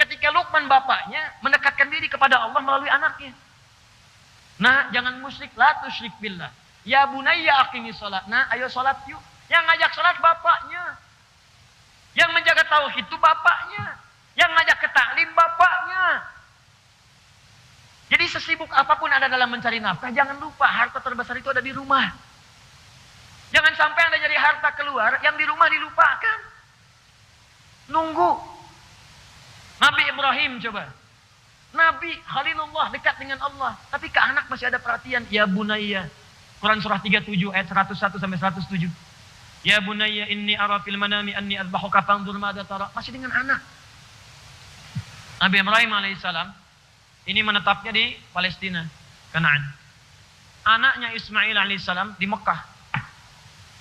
Ketika Luqman bapaknya mendekatkan diri kepada Allah melalui anaknya. Nah, jangan musyrik, la tusyrik billah. Ya bunayya aqimis shalah. Nah, ayo salat yuk. Yang ngajak salat bapaknya. Yang menjaga tauhid itu bapaknya. Yang ngajak ke taklim bapaknya. Jadi sesibuk apapun Anda dalam mencari nafkah, jangan lupa harta terbesar itu ada di rumah. Jangan sampai Anda jadi harta keluar, yang di rumah dilupakan. Nunggu. Nabi Ibrahim coba. Nabi Khalilullah dekat dengan Allah. Tapi ke anak masih ada perhatian. Ya bunayya. Quran surah 37 ayat 101 sampai 107. Ya bunayya inni ara fil manami anni adbahuka fanzur madza tara. Masih dengan anak. Nabi Ibrahim alaihissalam ini menetapnya di Palestina, Kanaan. Anaknya Ismail alaihissalam di Mekah.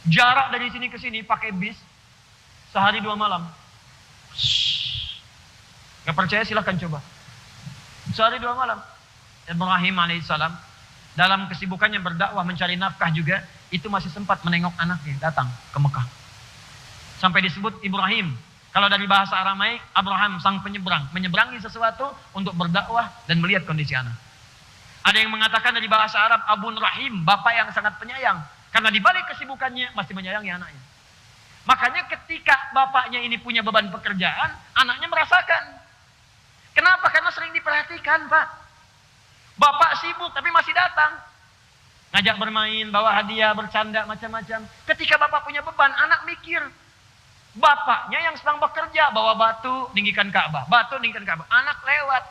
Jarak dari sini ke sini pakai bis sehari 2 malam. Gak percaya silahkan coba. Sehari 2 malam. Ibrahim alaihissalam dalam kesibukannya berdakwah mencari nafkah juga, itu masih sempat menengok anaknya datang ke Mekah. Sampai disebut Ibrahim. Kalau dari bahasa Aramaik, Abraham sang penyeberang, menyeberangi sesuatu untuk berdakwah dan melihat kondisi anak. Ada yang mengatakan dari bahasa Arab, Abun Rahim, bapak yang sangat penyayang. Karena di balik kesibukannya masih menyayangi anaknya. Makanya ketika bapaknya ini punya beban pekerjaan, anaknya merasakan. Kenapa? Karena sering diperhatikan, Pak. Bapak sibuk tapi masih datang. Ngajak bermain, bawa hadiah, bercanda, macam-macam. Ketika bapak punya beban, anak mikir. Bapaknya yang sedang bekerja, bawa batu, tinggikan Ka'bah. Batu, tinggikan Ka'bah. Anak lewat.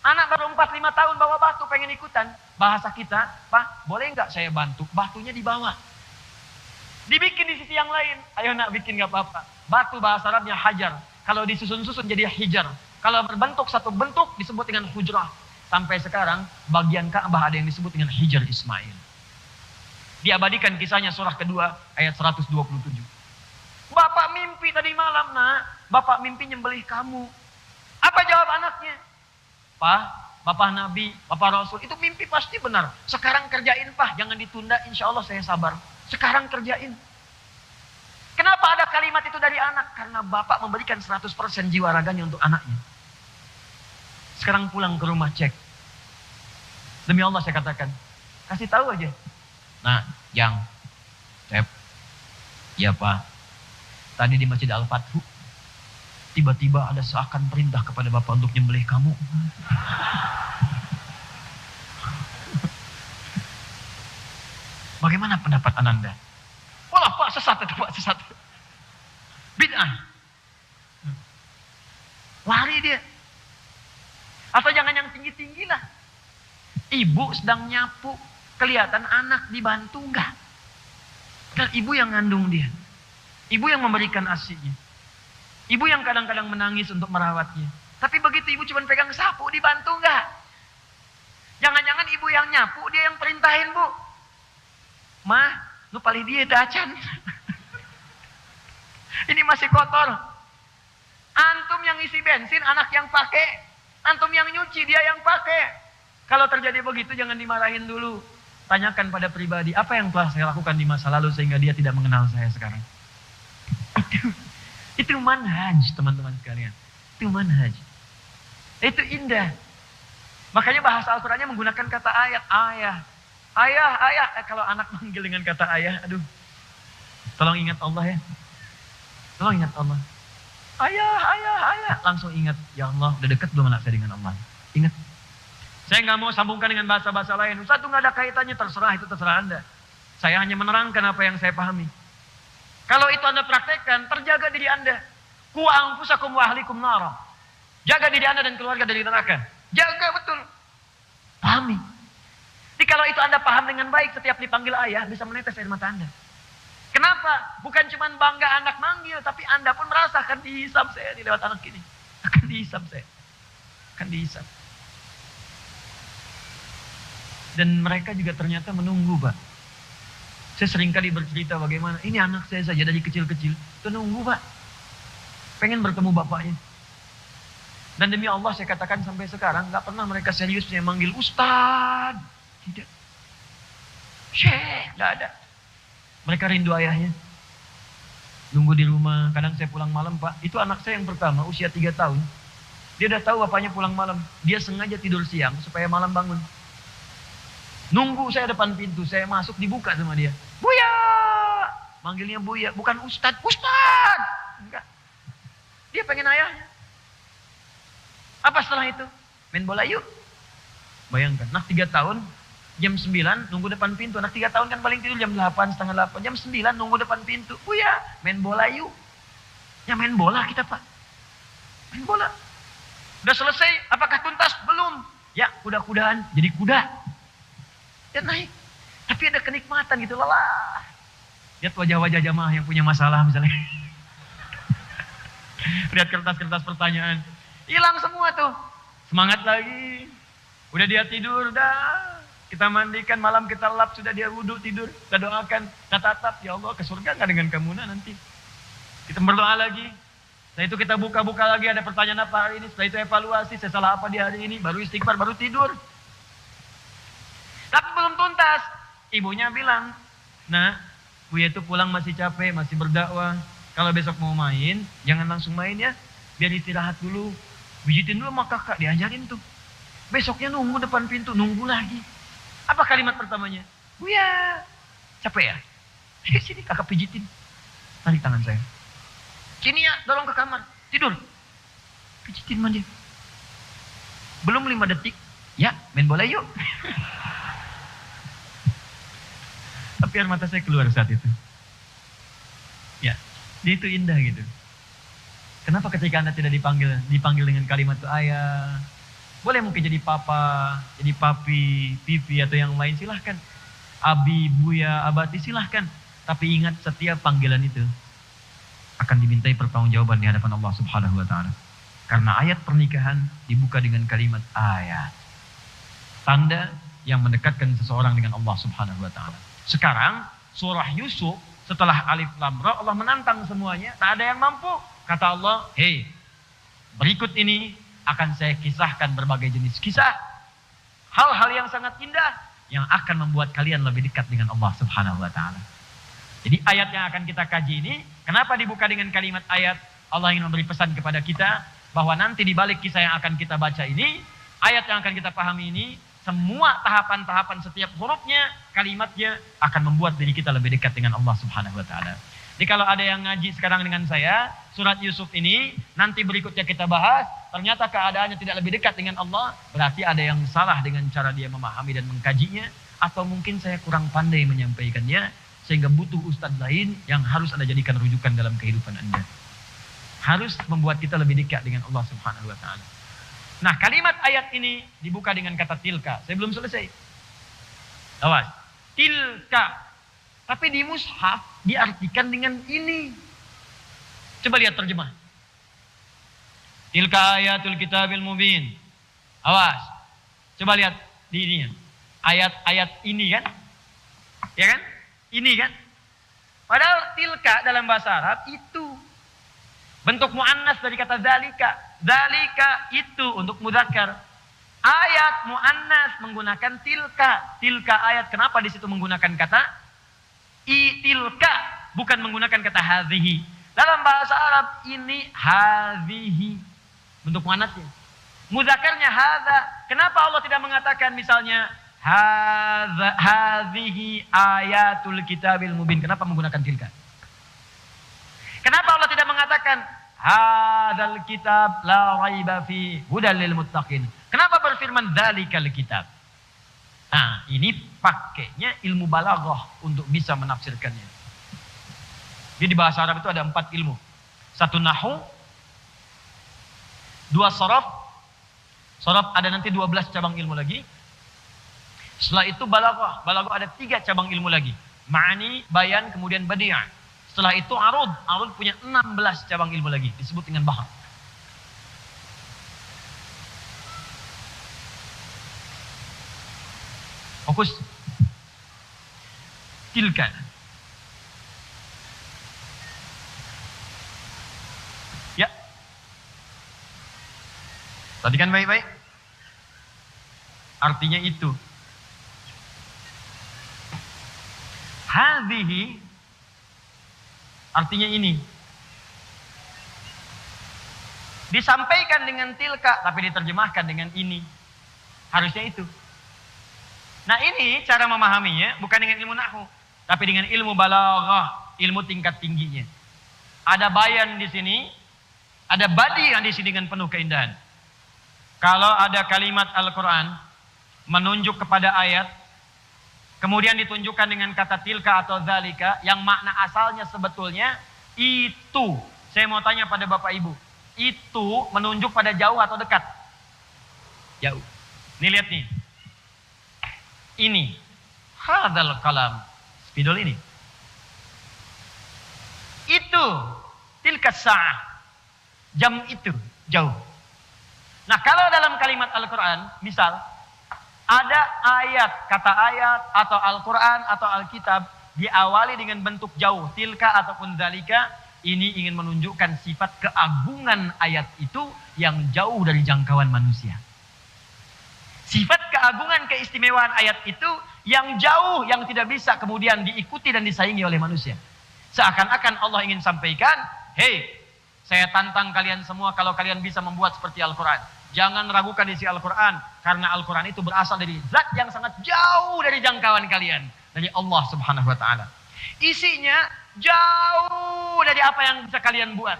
Anak baru 4-5 tahun bawa batu, pengen ikutan. Bahasa kita, Pak, boleh nggak saya bantu? Batunya dibawa. Dibikin di sisi yang lain. Ayo nak bikin nggak apa-apa. Batu bahasa Arabnya hajar. Kalau disusun-susun jadi hijar. Kalau berbentuk satu bentuk disebut dengan hujrah. Sampai sekarang bagian Ka'bah ada yang disebut dengan Hijr Ismail. Diabadikan kisahnya surah kedua ayat 127. Bapak mimpi tadi malam, nak. Bapak mimpi nyembelih kamu. Apa jawab anaknya? Pak, Bapak Nabi, Bapak Rasul, itu mimpi pasti benar. Sekarang kerjain, Pak. Jangan ditunda, insya Allah saya sabar. Sekarang kerjain. Kenapa ada kalimat itu dari anak? Karena Bapak memberikan 100% jiwa raganya untuk anaknya. Sekarang pulang ke rumah cek. Demi Allah saya katakan, kasih tahu aja. Nah, Yang, Cep, iya Pak. Tadi di Masjid Al-Fathu, tiba-tiba ada seakan perintah kepada Bapak untuk nyembelih kamu. Bagaimana pendapat Ananda? Wah Pak, sesat itu Pak, sesat. Bid'ah. Lari dia. Atau jangan yang tinggi-tinggi lah. Ibu sedang nyapu, kelihatan anak dibantu enggak? Dan ibu yang ngandung dia. Ibu yang memberikan ASI-nya. Ibu yang kadang-kadang menangis untuk merawatnya. Tapi begitu ibu cuma pegang sapu, dibantu enggak? Jangan-jangan ibu yang nyapu, dia yang perintahin, Bu. Mah, lu paling dia dacan. Ini masih kotor. Antum yang isi bensin, anak yang pakai. Antum yang nyuci, dia yang pakai. Kalau terjadi begitu jangan dimarahin dulu. Tanyakan pada pribadi, apa yang telah saya lakukan di masa lalu sehingga dia tidak mengenal saya sekarang. Itu manhaj, teman-teman sekalian. Itu manhaj. Itu indah. Makanya bahasa Al-Qur'annya menggunakan kata ayat, ayah. Ayah, ayah. Kalau anak manggil dengan kata ayah, aduh. Tolong ingat Allah ya. Tolong ingat Allah. Ayah, ayah, ayah. Langsung ingat, ya Allah, udah dekat belum anak saya dengan Allah. Ingat. Saya nggak mau sambungkan dengan bahasa-bahasa lain. Ustaz itu nggak ada kaitannya, terserah, itu terserah Anda. Saya hanya menerangkan apa yang saya pahami. Kalau itu Anda praktekkan, terjaga diri Anda. Ku anfusakum wa ahlikum nara. Jaga diri Anda dan keluarga dari neraka. Jaga betul. Pahami. Jadi kalau itu Anda paham dengan baik, setiap dipanggil ayah, bisa menetes air mata Anda. Kenapa? Bukan cuma bangga anak manggil, tapi Anda pun merasa akan dihisap saya di lewat anak ini. Akan dihisap saya. Akan dihisap. Dan mereka juga ternyata menunggu, Pak. Saya seringkali bercerita bagaimana, ini anak saya saja dari kecil-kecil, itu nunggu, Pak. Pengen bertemu bapaknya. Dan demi Allah saya katakan sampai sekarang, gak pernah mereka seriusnya manggil Ustaz. Tidak. Syekh, gak ada. Mereka rindu ayahnya. Nunggu di rumah, kadang saya pulang malam, Pak. Itu anak saya yang pertama, usia 3 tahun. Dia udah tahu bapaknya pulang malam. Dia sengaja tidur siang supaya malam bangun. Nunggu saya depan pintu, saya masuk dibuka sama dia. Buya! Manggilnya Buya, bukan Ustad. Ustad! Enggak. Dia pengen ayahnya. Apa setelah itu? Main bola yuk. Bayangkan, anak 3 tahun, jam 9 nunggu depan pintu. Anak 3 tahun kan paling tidur jam 8, setengah 8. Jam 9 nunggu depan pintu. Buya, main bola yuk. Ya main bola kita, Pak. Main bola. Udah selesai, apakah tuntas? Belum. Ya, kuda-kudaan, jadi kuda. Dan naik. Tapi ada kenikmatan gitu, lelah. Lihat wajah-wajah jamaah yang punya masalah misalnya. Lihat kertas-kertas pertanyaan. Hilang semua tuh. Semangat lagi. Udah dia tidur, dah. Kita mandikan, malam kita lap, sudah dia wudhu tidur. Kita doakan, kita tatap, ya Allah ke surga gak dengan kamu nanti. Kita berdoa lagi. Setelah itu kita buka-buka lagi, ada pertanyaan apa hari ini. Setelah itu evaluasi, saya salah apa di hari ini. Baru istighfar, baru tidur. Tapi belum tuntas. Ibunya bilang, nah, Buya itu pulang masih capek, masih berdakwah. Kalau besok mau main, jangan langsung main ya. Biar istirahat dulu. Bijitin dulu sama kakak, diajarin tuh. Besoknya nunggu depan pintu, nunggu lagi. Apa kalimat pertamanya? Buya, capek ya? Sini kakak pijitin. Tarik tangan saya. Sini ya, dorong ke kamar. Tidur. Pijitin mandi. Belum 5 detik. Ya, main bola yuk. Tapi air mata saya keluar saat itu. Ya, itu indah gitu. Kenapa ketika Anda tidak dipanggil dengan kalimat itu ayah, boleh mungkin jadi papa, jadi papi, pipi atau yang lain silahkan. Abi, buya, abati silahkan. Tapi ingat setiap panggilan itu akan dimintai pertanggungjawaban di hadapan Allah Subhanahu wa taala. Karena ayat pernikahan dibuka dengan kalimat ayat. tanda yang mendekatkan seseorang dengan Allah Subhanahu wa taala. Sekarang surah Yusuf setelah Alif Lam Ra Allah menantang semuanya, tak ada yang mampu. Kata Allah, "Hei, berikut ini akan saya kisahkan berbagai jenis kisah, hal-hal yang sangat indah yang akan membuat kalian lebih dekat dengan Allah Subhanahu wa taala." Jadi ayat yang akan kita kaji ini, kenapa dibuka dengan kalimat ayat? Allah ingin memberi pesan kepada kita bahwa nanti di balik kisah yang akan kita baca ini, ayat yang akan kita pahami ini, semua tahapan-tahapan setiap hurufnya, kalimatnya akan membuat diri kita lebih dekat dengan Allah Subhanahu wa taala. Jadi kalau ada yang ngaji sekarang dengan saya, surat Yusuf ini nanti berikutnya kita bahas, ternyata keadaannya tidak lebih dekat dengan Allah, berarti ada yang salah dengan cara dia memahami dan mengkajinya, atau mungkin saya kurang pandai menyampaikannya, sehingga butuh ustadz lain yang harus Anda jadikan rujukan dalam kehidupan Anda. Harus membuat kita lebih dekat dengan Allah Subhanahu wa taala. Nah, kalimat ayat ini dibuka dengan kata tilka. Saya belum selesai. Awas. Tilka. Tapi di mushaf diartikan dengan ini. Coba lihat terjemah. Tilka ayatul kitabil mubin. Awas. Coba lihat di ini. Ayat-ayat ini kan? Ya kan? Ini kan? Padahal tilka dalam bahasa Arab itu bentuk muannas dari kata zalika. Zalika itu untuk mudzakkar. Ayat muannas menggunakan tilka. Tilka ayat, kenapa di situ menggunakan kata tilka, bukan menggunakan kata hadhihi. Dalam bahasa Arab ini hadhihi bentuk muannasnya. Mudzakarnya hadza. Kenapa Allah tidak mengatakan misalnya hadhihi ayatul kitabil mubin? Kenapa menggunakan tilka? Kenapa Allah tidak mengatakan hadzal kitab la raiba fi hudal lil muttaqin? Kenapa berfirman dzalikal kitab? Nah, ini pakainya ilmu balaghah untuk bisa menafsirkannya. Jadi di bahasa Arab itu ada 4 ilmu. 1 nahwu, 2 sharaf. Sharaf ada nanti 12 cabang ilmu lagi. Setelah itu balaghah. Balaghah ada 3 cabang ilmu lagi. Ma'ani, bayan, kemudian badi'ah. Setelah itu arud. Arud punya 16 cabang ilmu lagi. Disebut dengan bahar. Fokus. Tilka. Ya. Perhatikan baik-baik. Artinya itu. Hadhihi artinya ini. Disampaikan dengan tilka tapi diterjemahkan dengan ini. Harusnya itu. Nah, ini cara memahaminya bukan dengan ilmu nahwu, tapi dengan ilmu balaghah, ilmu tingkat tingginya. Ada bayan di sini, ada badi yang di sini dengan penuh keindahan. Kalau ada kalimat Al-Qur'an menunjuk kepada ayat, kemudian ditunjukkan dengan kata tilka atau zalika, yang makna asalnya sebetulnya itu. Saya mau tanya pada Bapak Ibu, itu menunjuk pada jauh atau dekat? Jauh. Nih lihat nih. Ini. Hadzal kalam. Spidol ini. Itu. Tilka sa'ah. Jam itu. Jauh. Nah, kalau dalam kalimat Al-Quran, misal, ada ayat, kata ayat, atau Al-Quran, atau Alkitab, diawali dengan bentuk jauh, tilka ataupun dzalika, ini ingin menunjukkan sifat keagungan ayat itu yang jauh dari jangkauan manusia. Sifat keagungan keistimewaan ayat itu yang jauh, yang tidak bisa kemudian diikuti dan disaingi oleh manusia. Seakan-akan Allah ingin sampaikan, hei, saya tantang kalian semua kalau kalian bisa membuat seperti Al-Quran. Jangan ragukan isi Al-Quran, karena Al-Quran itu berasal dari zat yang sangat jauh dari jangkauan kalian, dari Allah Subhanahu wa taala. Isinya jauh dari apa yang bisa kalian buat.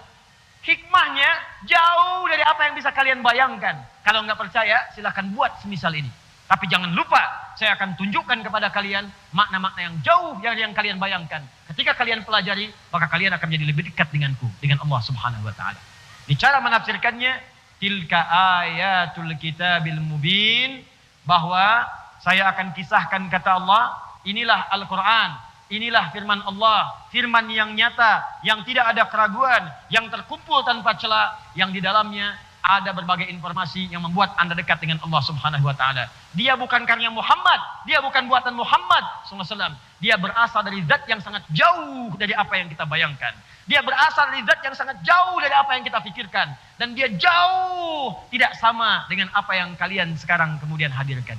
Hikmahnya jauh dari apa yang bisa kalian bayangkan. Kalau nggak percaya, silahkan buat semisal ini. Tapi jangan lupa, saya akan tunjukkan kepada kalian makna-makna yang jauh yang kalian bayangkan. Ketika kalian pelajari, maka kalian akan menjadi lebih dekat denganku, dengan Allah Subhanahu wa taala. Di cara menafsirkannya, tilka ayatul kitabil mubin, bahwa saya akan kisahkan kata Allah, inilah Al-Quran, inilah firman Allah, firman yang nyata, yang tidak ada keraguan, yang terkumpul tanpa celah, yang di dalamnya ada berbagai informasi yang membuat Anda dekat dengan Allah Subhanahu wa taala. Dia bukan karya Muhammad, dia bukan buatan Muhammad sallallahu alaihi wasallam. Dia berasal dari zat yang sangat jauh dari apa yang kita bayangkan. Dia berasal dari zat yang sangat jauh dari apa yang kita pikirkan, dan dia jauh tidak sama dengan apa yang kalian sekarang kemudian hadirkan.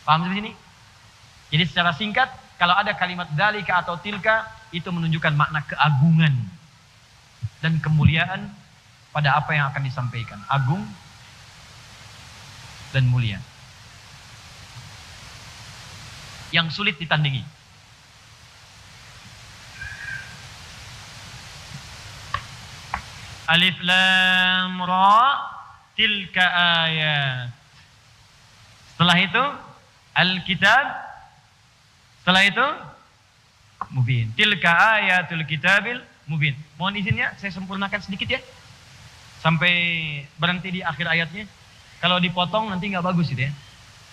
Paham sampai sini? Jadi secara singkat, kalau ada kalimat dzalika atau tilka, itu menunjukkan makna keagungan dan kemuliaan pada apa yang akan disampaikan. Agung dan mulia, yang sulit ditandingi. Alif lam ra tilka ayat. Setelah itu Alkitab. Setelah itu mubin. Tilka ayatul kitabil mubin. Mohon izinnya saya sempurnakan sedikit ya, sampai berhenti di akhir ayatnya. Kalau dipotong nanti nggak bagus itu ya.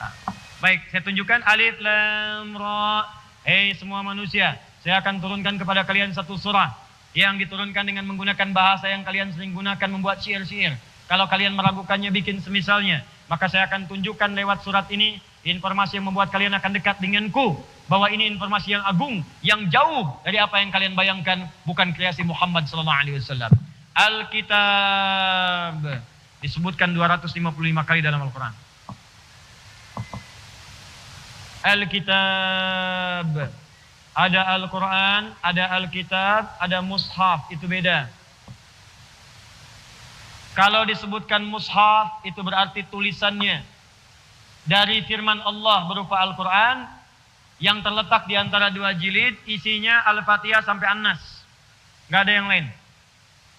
Nah, baik, saya tunjukkan alif lam ra. Hei semua manusia, saya akan turunkan kepada kalian satu surah yang diturunkan dengan menggunakan bahasa yang kalian sering gunakan membuat syair-syair. Kalau kalian meragukannya bikin semisalnya, maka saya akan tunjukkan lewat surat ini informasi yang membuat kalian akan dekat denganku, bahwa ini informasi yang agung, yang jauh dari apa yang kalian bayangkan, bukan kreasi Muhammad sallallahu alaihi wasallam. Alkitab disebutkan 255 kali dalam Al-Quran. Alkitab, ada Al-Quran, ada Alkitab, ada mushaf, itu beda. Kalau disebutkan mushaf, itu berarti tulisannya dari firman Allah berupa Al-Quran yang terletak di antara dua jilid, isinya Al-Fatihah sampai An-Nas, nggak ada yang lain.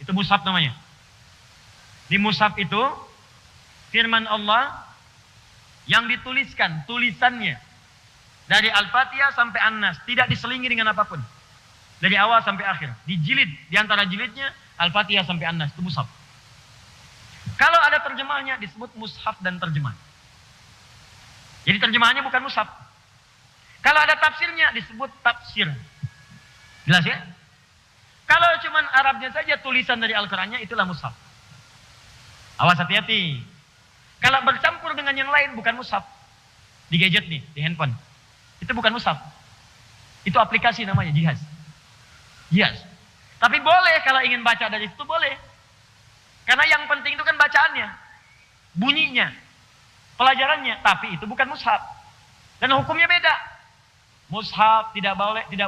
Itu mushaf namanya. Di mushaf itu firman Allah yang dituliskan, tulisannya dari Al-Fatihah sampai An-Nas, tidak diselingi dengan apapun, dari awal sampai akhir. Di jilid, di antara jilidnya Al-Fatihah sampai An-Nas, itu mushaf. Kalau ada terjemahnya disebut mushaf dan terjemah. Jadi terjemahannya bukan mushaf. Kalau ada tafsirnya disebut tafsir. Jelas ya? Kalau cuman Arabnya saja tulisan dari Al-Qurannya, itulah mushaf. Awas, hati-hati. Kalau bercampur dengan yang lain bukan mushaf. Di gadget nih, di handphone, itu bukan mushaf. Itu aplikasi namanya, jihaz. Jihaz. Tapi boleh kalau ingin baca dari situ, boleh. Karena yang penting itu kan bacaannya, bunyinya, pelajarannya. Tapi itu bukan mushaf. Dan hukumnya beda. Mushaf tidak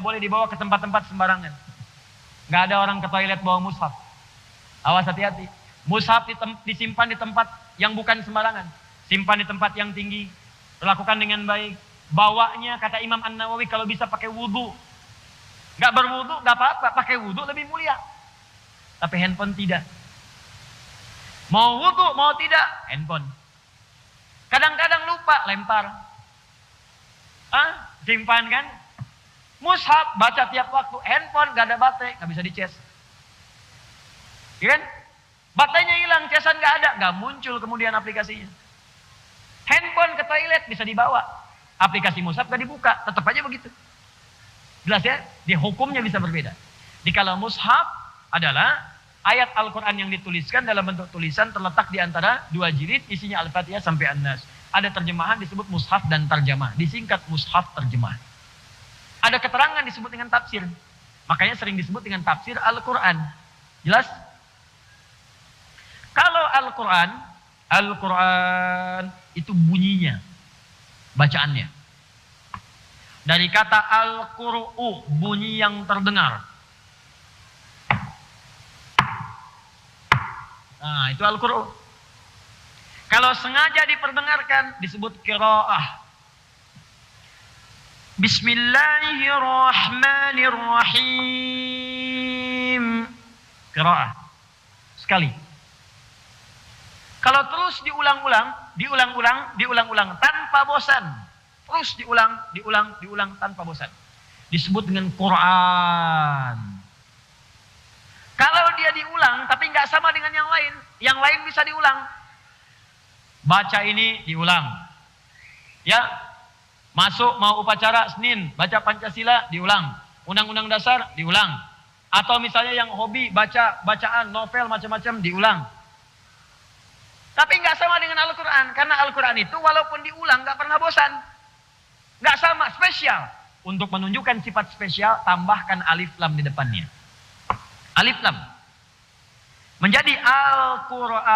boleh dibawa ke tempat-tempat sembarangan. Nggak ada orang ke toilet bawa mushaf. Awas, hati-hati. Mushaf disimpan di tempat yang bukan sembarangan. Simpan di tempat yang tinggi. Lakukan dengan baik. Bawanya, kata Imam An-Nawawi, kalau bisa pakai wudu. Nggak berwudu, nggak apa-apa. Pakai wudu lebih mulia. Tapi handphone tidak. Mau wudu, mau tidak, handphone. Kadang-kadang lupa, lempar. Simpan kan? Mushaf, baca tiap waktu. Handphone, gak ada baterai, gak bisa dicas. Ya kan? Baterainya hilang, casan gak ada, gak muncul kemudian aplikasinya. Handphone ke toilet bisa dibawa. Aplikasi mushaf gak dibuka, tetap aja begitu. Jelas ya? Di hukumnya bisa berbeda. Di kalau mushaf adalah ayat Al-Quran yang dituliskan dalam bentuk tulisan, terletak di antara dua jilid, isinya Al-Fatihah sampai An-Nas. Ada terjemahan disebut mushaf dan tarjamah, disingkat mushaf terjemah. Ada keterangan disebut dengan tafsir, makanya sering disebut dengan tafsir Al-Quran. Jelas? Kalau Al-Quran itu bunyinya, bacaannya, dari kata Al-Qur'u, bunyi yang terdengar. Nah, itu Al-Qur'an. Kalau sengaja diperdengarkan disebut qiraah. Bismillahirrahmanirrahim. Qiraah. Sekali. Kalau terus diulang-ulang tanpa bosan. Terus diulang tanpa bosan, disebut dengan Quran. Kalau dia diulang tapi nggak sama dengan yang lain bisa diulang. Baca ini diulang. Ya, masuk mau upacara Senin, baca Pancasila diulang. Undang-undang dasar diulang. Atau misalnya yang hobi baca bacaan, novel macam-macam diulang. Tapi nggak sama dengan Al-Quran. Karena Al-Quran itu walaupun diulang nggak pernah bosan. Nggak sama, spesial. Untuk menunjukkan sifat spesial, tambahkan alif lam di depannya. Alif lam. Menjadi Al-Quran.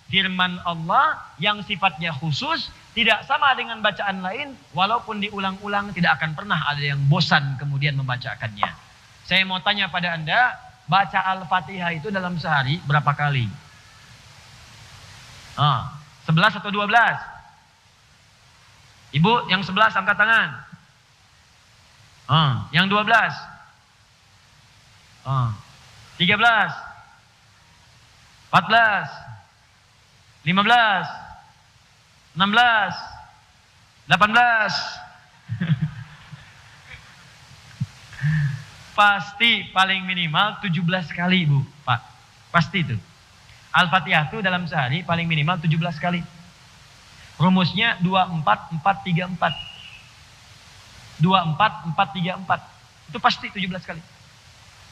Firman Allah yang sifatnya khusus. Tidak sama dengan bacaan lain. Walaupun diulang-ulang tidak akan pernah ada yang bosan kemudian membacakannya. Saya mau tanya pada Anda. Baca Al-Fatihah itu dalam sehari berapa kali? 11 atau 12? Ibu yang 11 angkat tangan. Yang 12? 13? 14? 15? 16? 18? Pasti paling minimal 17 kali, Bu, Pak. Pasti itu. Al-Fatihah itu dalam sehari paling minimal 17 kali. Rumusnya 24-4-3-4. 24-4-3-4. Itu pasti 17 kali.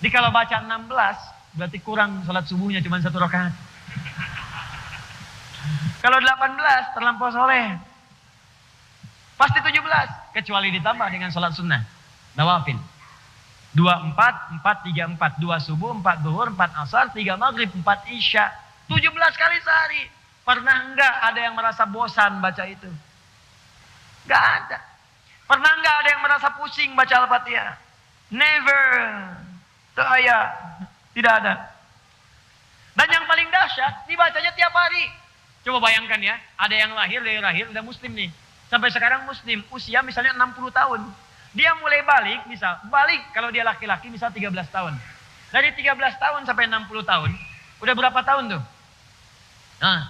Jadi kalau baca 16, berarti kurang salat subuhnya cuma 1 rakaat. Kalau 18, terlampau soleh. Pasti 17. Kecuali ditambah dengan salat sunnah. Nawafil. 24-4-3-4. 2 subuh, 4 zuhur, 4 asar, 3 maghrib, 4 isya. 17 kali sehari. Pernah enggak ada yang merasa bosan baca itu? Enggak ada. Pernah enggak ada yang merasa pusing baca Al-Fatihah? Never. Tidak ada. Dan yang paling dahsyat, dibacanya tiap hari. Coba bayangkan ya, ada yang lahir dari lahir udah muslim nih. Sampai sekarang muslim, usia misalnya 60 tahun. Dia mulai balik kalau dia laki-laki misal 13 tahun. Dari 13 tahun sampai 60 tahun, udah berapa tahun tuh?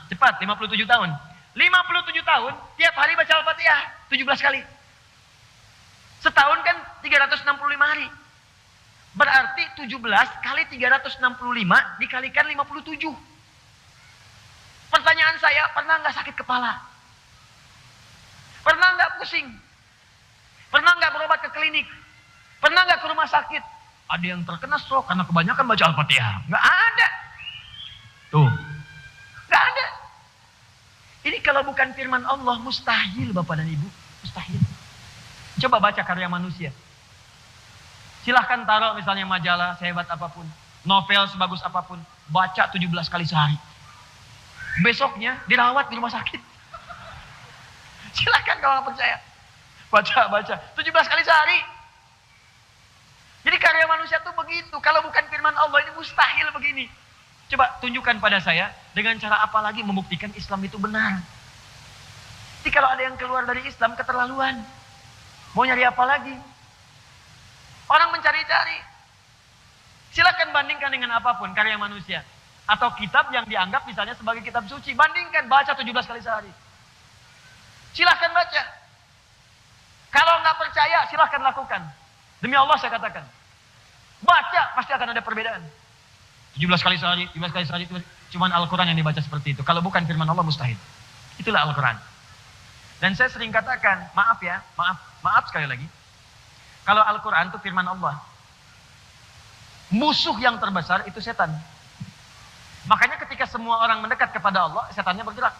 Cepat, 57 tahun. 57 tahun, tiap hari baca Al-Fatihah, 17 kali. Setahun kan 365 hari. Berarti 17 kali 365 dikalikan 57. Pertanyaan saya, pernah nggak sakit kepala? Pernah nggak pusing? Pernah nggak berobat ke klinik? Pernah nggak ke rumah sakit? Ada yang terkena stroke karena kebanyakan baca Al-Fatihah. Nggak ada. Tuh. Nggak ada. Ini kalau bukan firman Allah, mustahil Bapak dan Ibu. Mustahil. Coba baca karya manusia. Silahkan taruh misalnya majalah sehebat apapun. Novel sebagus apapun. Baca 17 kali sehari. Besoknya dirawat di rumah sakit. Silahkan kalau nggak percaya. Baca. 17 kali sehari. Jadi karya manusia tuh begitu. Kalau bukan firman Allah ini mustahil begini. Coba tunjukkan pada saya dengan cara apa lagi membuktikan Islam itu benar. Jadi kalau ada yang keluar dari Islam keterlaluan. Mau nyari apa lagi? Orang mencari-cari. Silakan bandingkan dengan apapun karya manusia. Atau kitab yang dianggap misalnya sebagai kitab suci. Bandingkan, baca 17 kali sehari. Silahkan baca. Kalau nggak percaya, silahkan lakukan. Demi Allah saya katakan. Baca, pasti akan ada perbedaan. 17 kali sehari, 17 kali sehari. Cuman Al-Quran yang dibaca seperti itu. Kalau bukan firman Allah, mustahil. Itulah Al-Quran. Dan saya sering katakan, maaf sekali lagi. Kalau Al-Quran itu firman Allah. Musuh yang terbesar itu setan. Makanya ketika semua orang mendekat kepada Allah, setannya bergerak.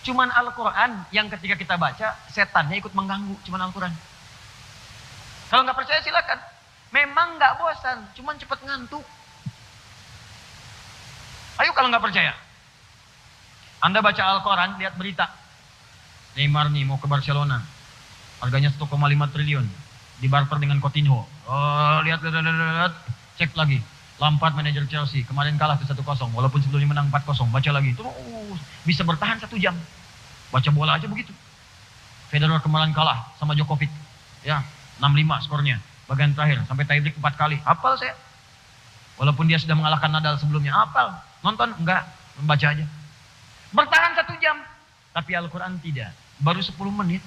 Cuman Al-Quran yang ketika kita baca, setannya ikut mengganggu. Cuman Al-Quran. Kalau nggak percaya silakan. Memang nggak bosan, cuman cepat ngantuk. Ayo kalau nggak percaya. Anda baca Al-Quran, lihat berita. Neymar nih mau ke Barcelona. Harganya 1,5 triliun. Dibarter dengan Coutinho. Lihat. Cek lagi. Lampard manajer Chelsea. Kemarin kalah tuh 1-0. Walaupun sebelumnya menang 4-0. Baca lagi. Terus bisa bertahan 1 jam. Baca bola aja begitu. Federer kemarin kalah sama Djokovic. Ya, 6-5 skornya. Bagian terakhir. Sampai tiebreak 4 kali. Hafal saya. Walaupun dia sudah mengalahkan Nadal sebelumnya. Hafal. Nonton? Enggak. Membaca aja. Bertahan 1 jam. Tapi Al-Quran tidak. Baru 10 menit.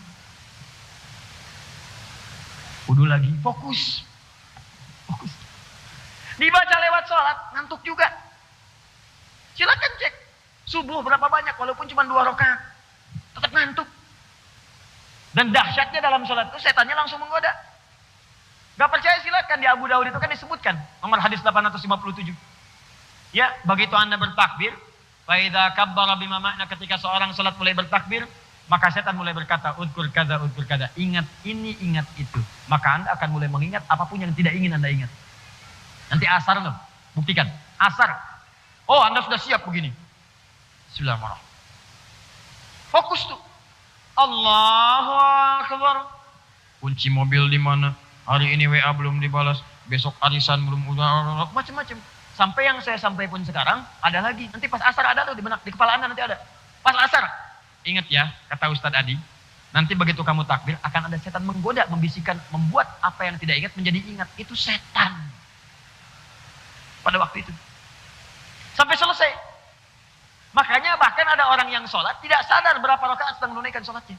Udah lagi. Fokus. Dibaca lewat sholat. Ngantuk juga. Silakan cek. Subuh berapa banyak. Walaupun cuma 2 rakaat. Tetap ngantuk. Dan dahsyatnya dalam sholat itu setannya langsung menggoda. Gak percaya silakan. Di Abu Daud itu kan disebutkan. Nomor hadis 857. Ya, begitu Anda bertakbir. Fa idza kabbara bima makna ketika seorang salat mulai bertakbir, maka setan mulai berkata, udkur kada, ingat ini, ingat itu. Maka Anda akan mulai mengingat apapun yang tidak ingin Anda ingat. Nanti asar loh, buktikan. Asar. Oh, Anda sudah siap begini. Bismillahirrahmanirrahim. Fokus tuh. Allahu Akbar. Kunci mobil di mana? Hari ini WA belum dibalas. Besok arisan belum, macam-macam. Sampai yang saya sampai pun sekarang, ada lagi. Nanti pas asar ada tuh di benak, di kepala Anda nanti ada. Pas asar. Ingat ya, kata Ustadz Adi, nanti begitu kamu takbir, akan ada setan menggoda, membisikkan, membuat apa yang tidak ingat menjadi ingat. Itu setan. Pada waktu itu. Sampai selesai. Makanya bahkan ada orang yang sholat, tidak sadar berapa rakaat sedang menunaikan sholatnya.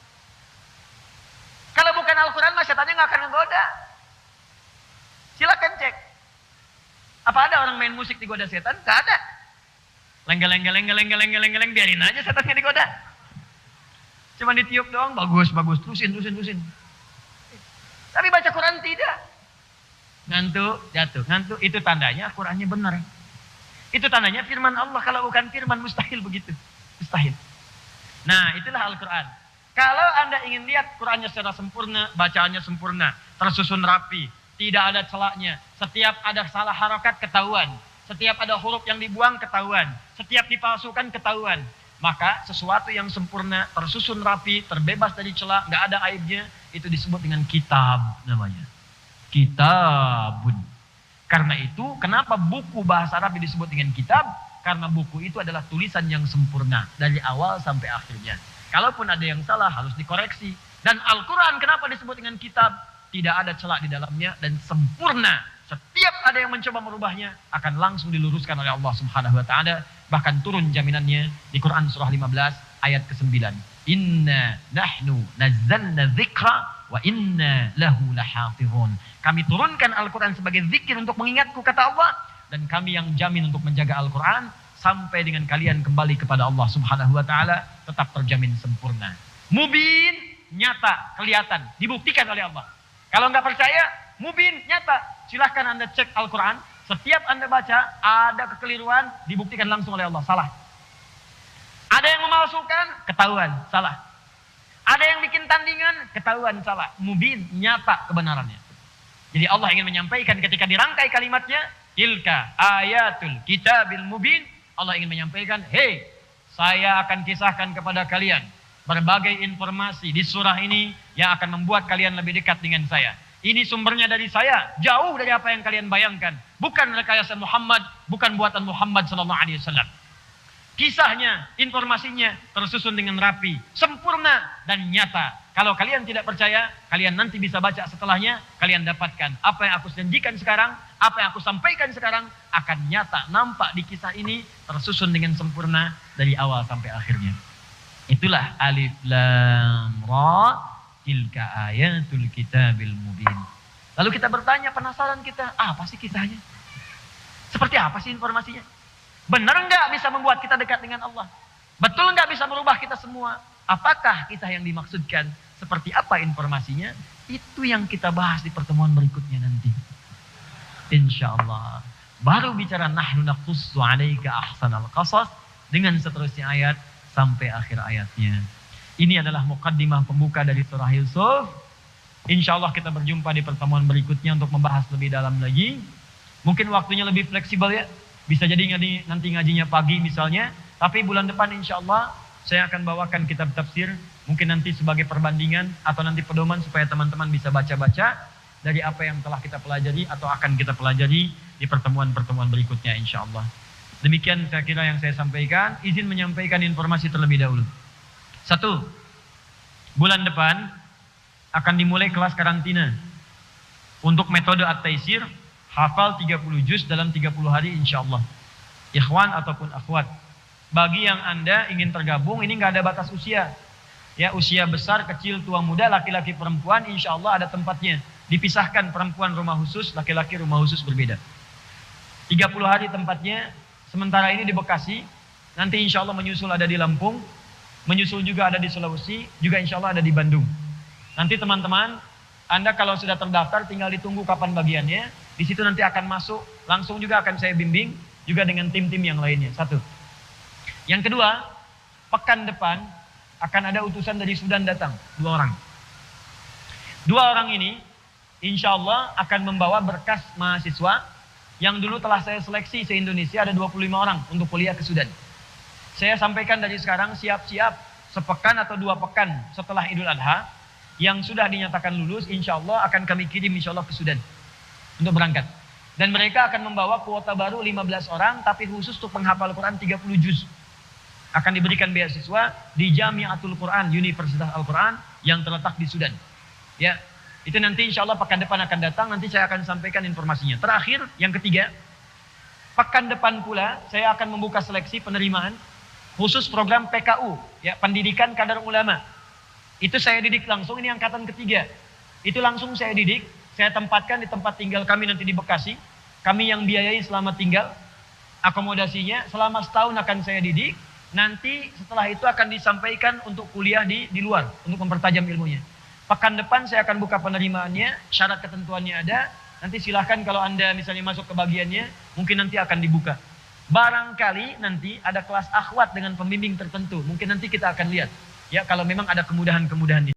Kalau bukan Al-Quran, setannya nggak akan menggoda. Silakan cek. Apa ada orang main musik digoda setan? Gak ada. Lenggel, biarin aja setannya digoda. Cuma ditiup doang, bagus, terusin. Tapi baca Quran tidak. Ngantuk, jatuh. Ngantuk, itu tandanya Qurannya benar. Itu tandanya firman Allah. Kalau bukan firman, mustahil begitu. Mustahil. Nah, itulah Al-Quran. Kalau Anda ingin lihat Qurannya secara sempurna, bacaannya sempurna, tersusun rapi, tidak ada celaknya. Setiap ada salah harakat ketahuan. Setiap ada huruf yang dibuang ketahuan. Setiap dipalsukan ketahuan. Maka sesuatu yang sempurna, tersusun rapi, terbebas dari celah, nggak ada aibnya, itu disebut dengan kitab namanya. Kitabun. Karena itu, kenapa buku bahasa Arab disebut dengan kitab? Karena buku itu adalah tulisan yang sempurna dari awal sampai akhirnya. Kalaupun ada yang salah harus dikoreksi. Dan Al-Quran kenapa disebut dengan kitab? Tidak ada celah di dalamnya dan sempurna. Setiap ada yang mencoba merubahnya akan langsung diluruskan oleh Allah Subhanahu wa taala, bahkan turun jaminannya di Quran surah 15 ayat ke-9. Inna nahnu nazzalna dzikra wa inna lahu lahafizun. Kami turunkan Al-Quran sebagai zikir untuk mengingatku, kata Allah, dan kami yang jamin untuk menjaga Al-Quran sampai dengan kalian kembali kepada Allah Subhanahu wa taala tetap terjamin sempurna. Mubin, nyata, kelihatan, dibuktikan oleh Allah. Kalau nggak percaya, mubin, nyata. Silahkan Anda cek Al-Quran. Setiap Anda baca, ada kekeliruan, dibuktikan langsung oleh Allah. Salah. Ada yang memalsukan, ketahuan. Salah. Ada yang bikin tandingan, ketahuan. Salah. Mubin, nyata kebenarannya. Jadi Allah ingin menyampaikan ketika dirangkai kalimatnya, tilka ayatul kitabil mubin. Allah ingin menyampaikan, hei, saya akan kisahkan kepada kalian berbagai informasi di surah ini yang akan membuat kalian lebih dekat dengan saya. Ini sumbernya dari saya, jauh dari apa yang kalian bayangkan. Bukan rekayasa Muhammad, bukan buatan Muhammad SAW. Kisahnya, informasinya tersusun dengan rapi, sempurna dan nyata. Kalau kalian tidak percaya, kalian nanti bisa baca setelahnya, kalian dapatkan apa yang aku janjikan sekarang, apa yang aku sampaikan sekarang akan nyata, nampak di kisah ini tersusun dengan sempurna dari awal sampai akhirnya. Itulah alif lam ra tilka ayatul kitabil mubin. Lalu kita bertanya, penasaran kita, apa sih kisahnya? Seperti apa sih informasinya? Benar enggak bisa membuat kita dekat dengan Allah? Betul enggak bisa merubah kita semua? Apakah kisah yang dimaksudkan? Seperti apa informasinya? Itu yang kita bahas di pertemuan berikutnya nanti. Insya Allah. Baru bicara nahnu naqussu 'alaika ahsanal qasas dengan seterusnya ayat sampai akhir ayatnya. Ini adalah muqaddimah pembuka dari surah Yusuf. Insya Allah kita berjumpa di pertemuan berikutnya untuk membahas lebih dalam lagi. Mungkin waktunya lebih fleksibel ya. Bisa jadi nanti ngajinya pagi misalnya. Tapi bulan depan insya Allah saya akan bawakan kitab tafsir. Mungkin nanti sebagai perbandingan atau nanti pedoman supaya teman-teman bisa baca-baca dari apa yang telah kita pelajari atau akan kita pelajari di pertemuan-pertemuan berikutnya insya Allah. Demikian saya kira yang saya sampaikan. Izin menyampaikan informasi terlebih dahulu. 1. Bulan depan akan dimulai kelas karantina. Untuk metode At-Taisir, hafal 30 juz dalam 30 hari insya Allah. Ikhwan ataupun akhwat. Bagi yang Anda ingin tergabung, ini nggak ada batas usia. Ya, usia besar, kecil, tua, muda, laki-laki, perempuan, insya Allah ada tempatnya. Dipisahkan perempuan rumah khusus, laki-laki rumah khusus berbeda. 30 hari tempatnya. Sementara ini di Bekasi, nanti insya Allah menyusul ada di Lampung, menyusul juga ada di Sulawesi, juga insya Allah ada di Bandung. Nanti teman-teman, Anda kalau sudah terdaftar tinggal ditunggu kapan bagiannya, di situ nanti akan masuk, langsung juga akan saya bimbing, juga dengan tim-tim yang lainnya. 1. Yang kedua, pekan depan akan ada utusan dari Sudan datang, 2 orang. 2 orang ini insya Allah akan membawa berkas mahasiswa yang dulu telah saya seleksi se-Indonesia, ada 25 orang untuk kuliah ke Sudan. Saya sampaikan dari sekarang, siap-siap sepekan atau 2 pekan setelah Idul Adha yang sudah dinyatakan lulus, insya Allah akan kami kirim insya Allah ke Sudan untuk berangkat. Dan mereka akan membawa kuota baru 15 orang, tapi khusus untuk penghafal Quran 30 juz. Akan diberikan beasiswa di Jamiatul Quran, Universitas Al-Quran yang terletak di Sudan. Ya, itu nanti insya Allah pekan depan akan datang, nanti saya akan sampaikan informasinya. Terakhir, yang ketiga, pekan depan pula saya akan membuka seleksi penerimaan khusus program PKU, ya, Pendidikan Kadar Ulama. Itu saya didik langsung, ini angkatan ketiga. Itu langsung saya didik, saya tempatkan di tempat tinggal kami nanti di Bekasi. Kami yang biayai selama tinggal, akomodasinya selama setahun akan saya didik. Nanti setelah itu akan disampaikan untuk kuliah di luar, untuk mempertajam ilmunya. Pekan depan saya akan buka penerimaannya, syarat ketentuannya ada. Nanti silahkan kalau Anda misalnya masuk ke bagiannya, mungkin nanti akan dibuka. Barangkali nanti ada kelas akhwat dengan pembimbing tertentu. Mungkin nanti kita akan lihat. Ya, kalau memang ada kemudahan-kemudahan ini.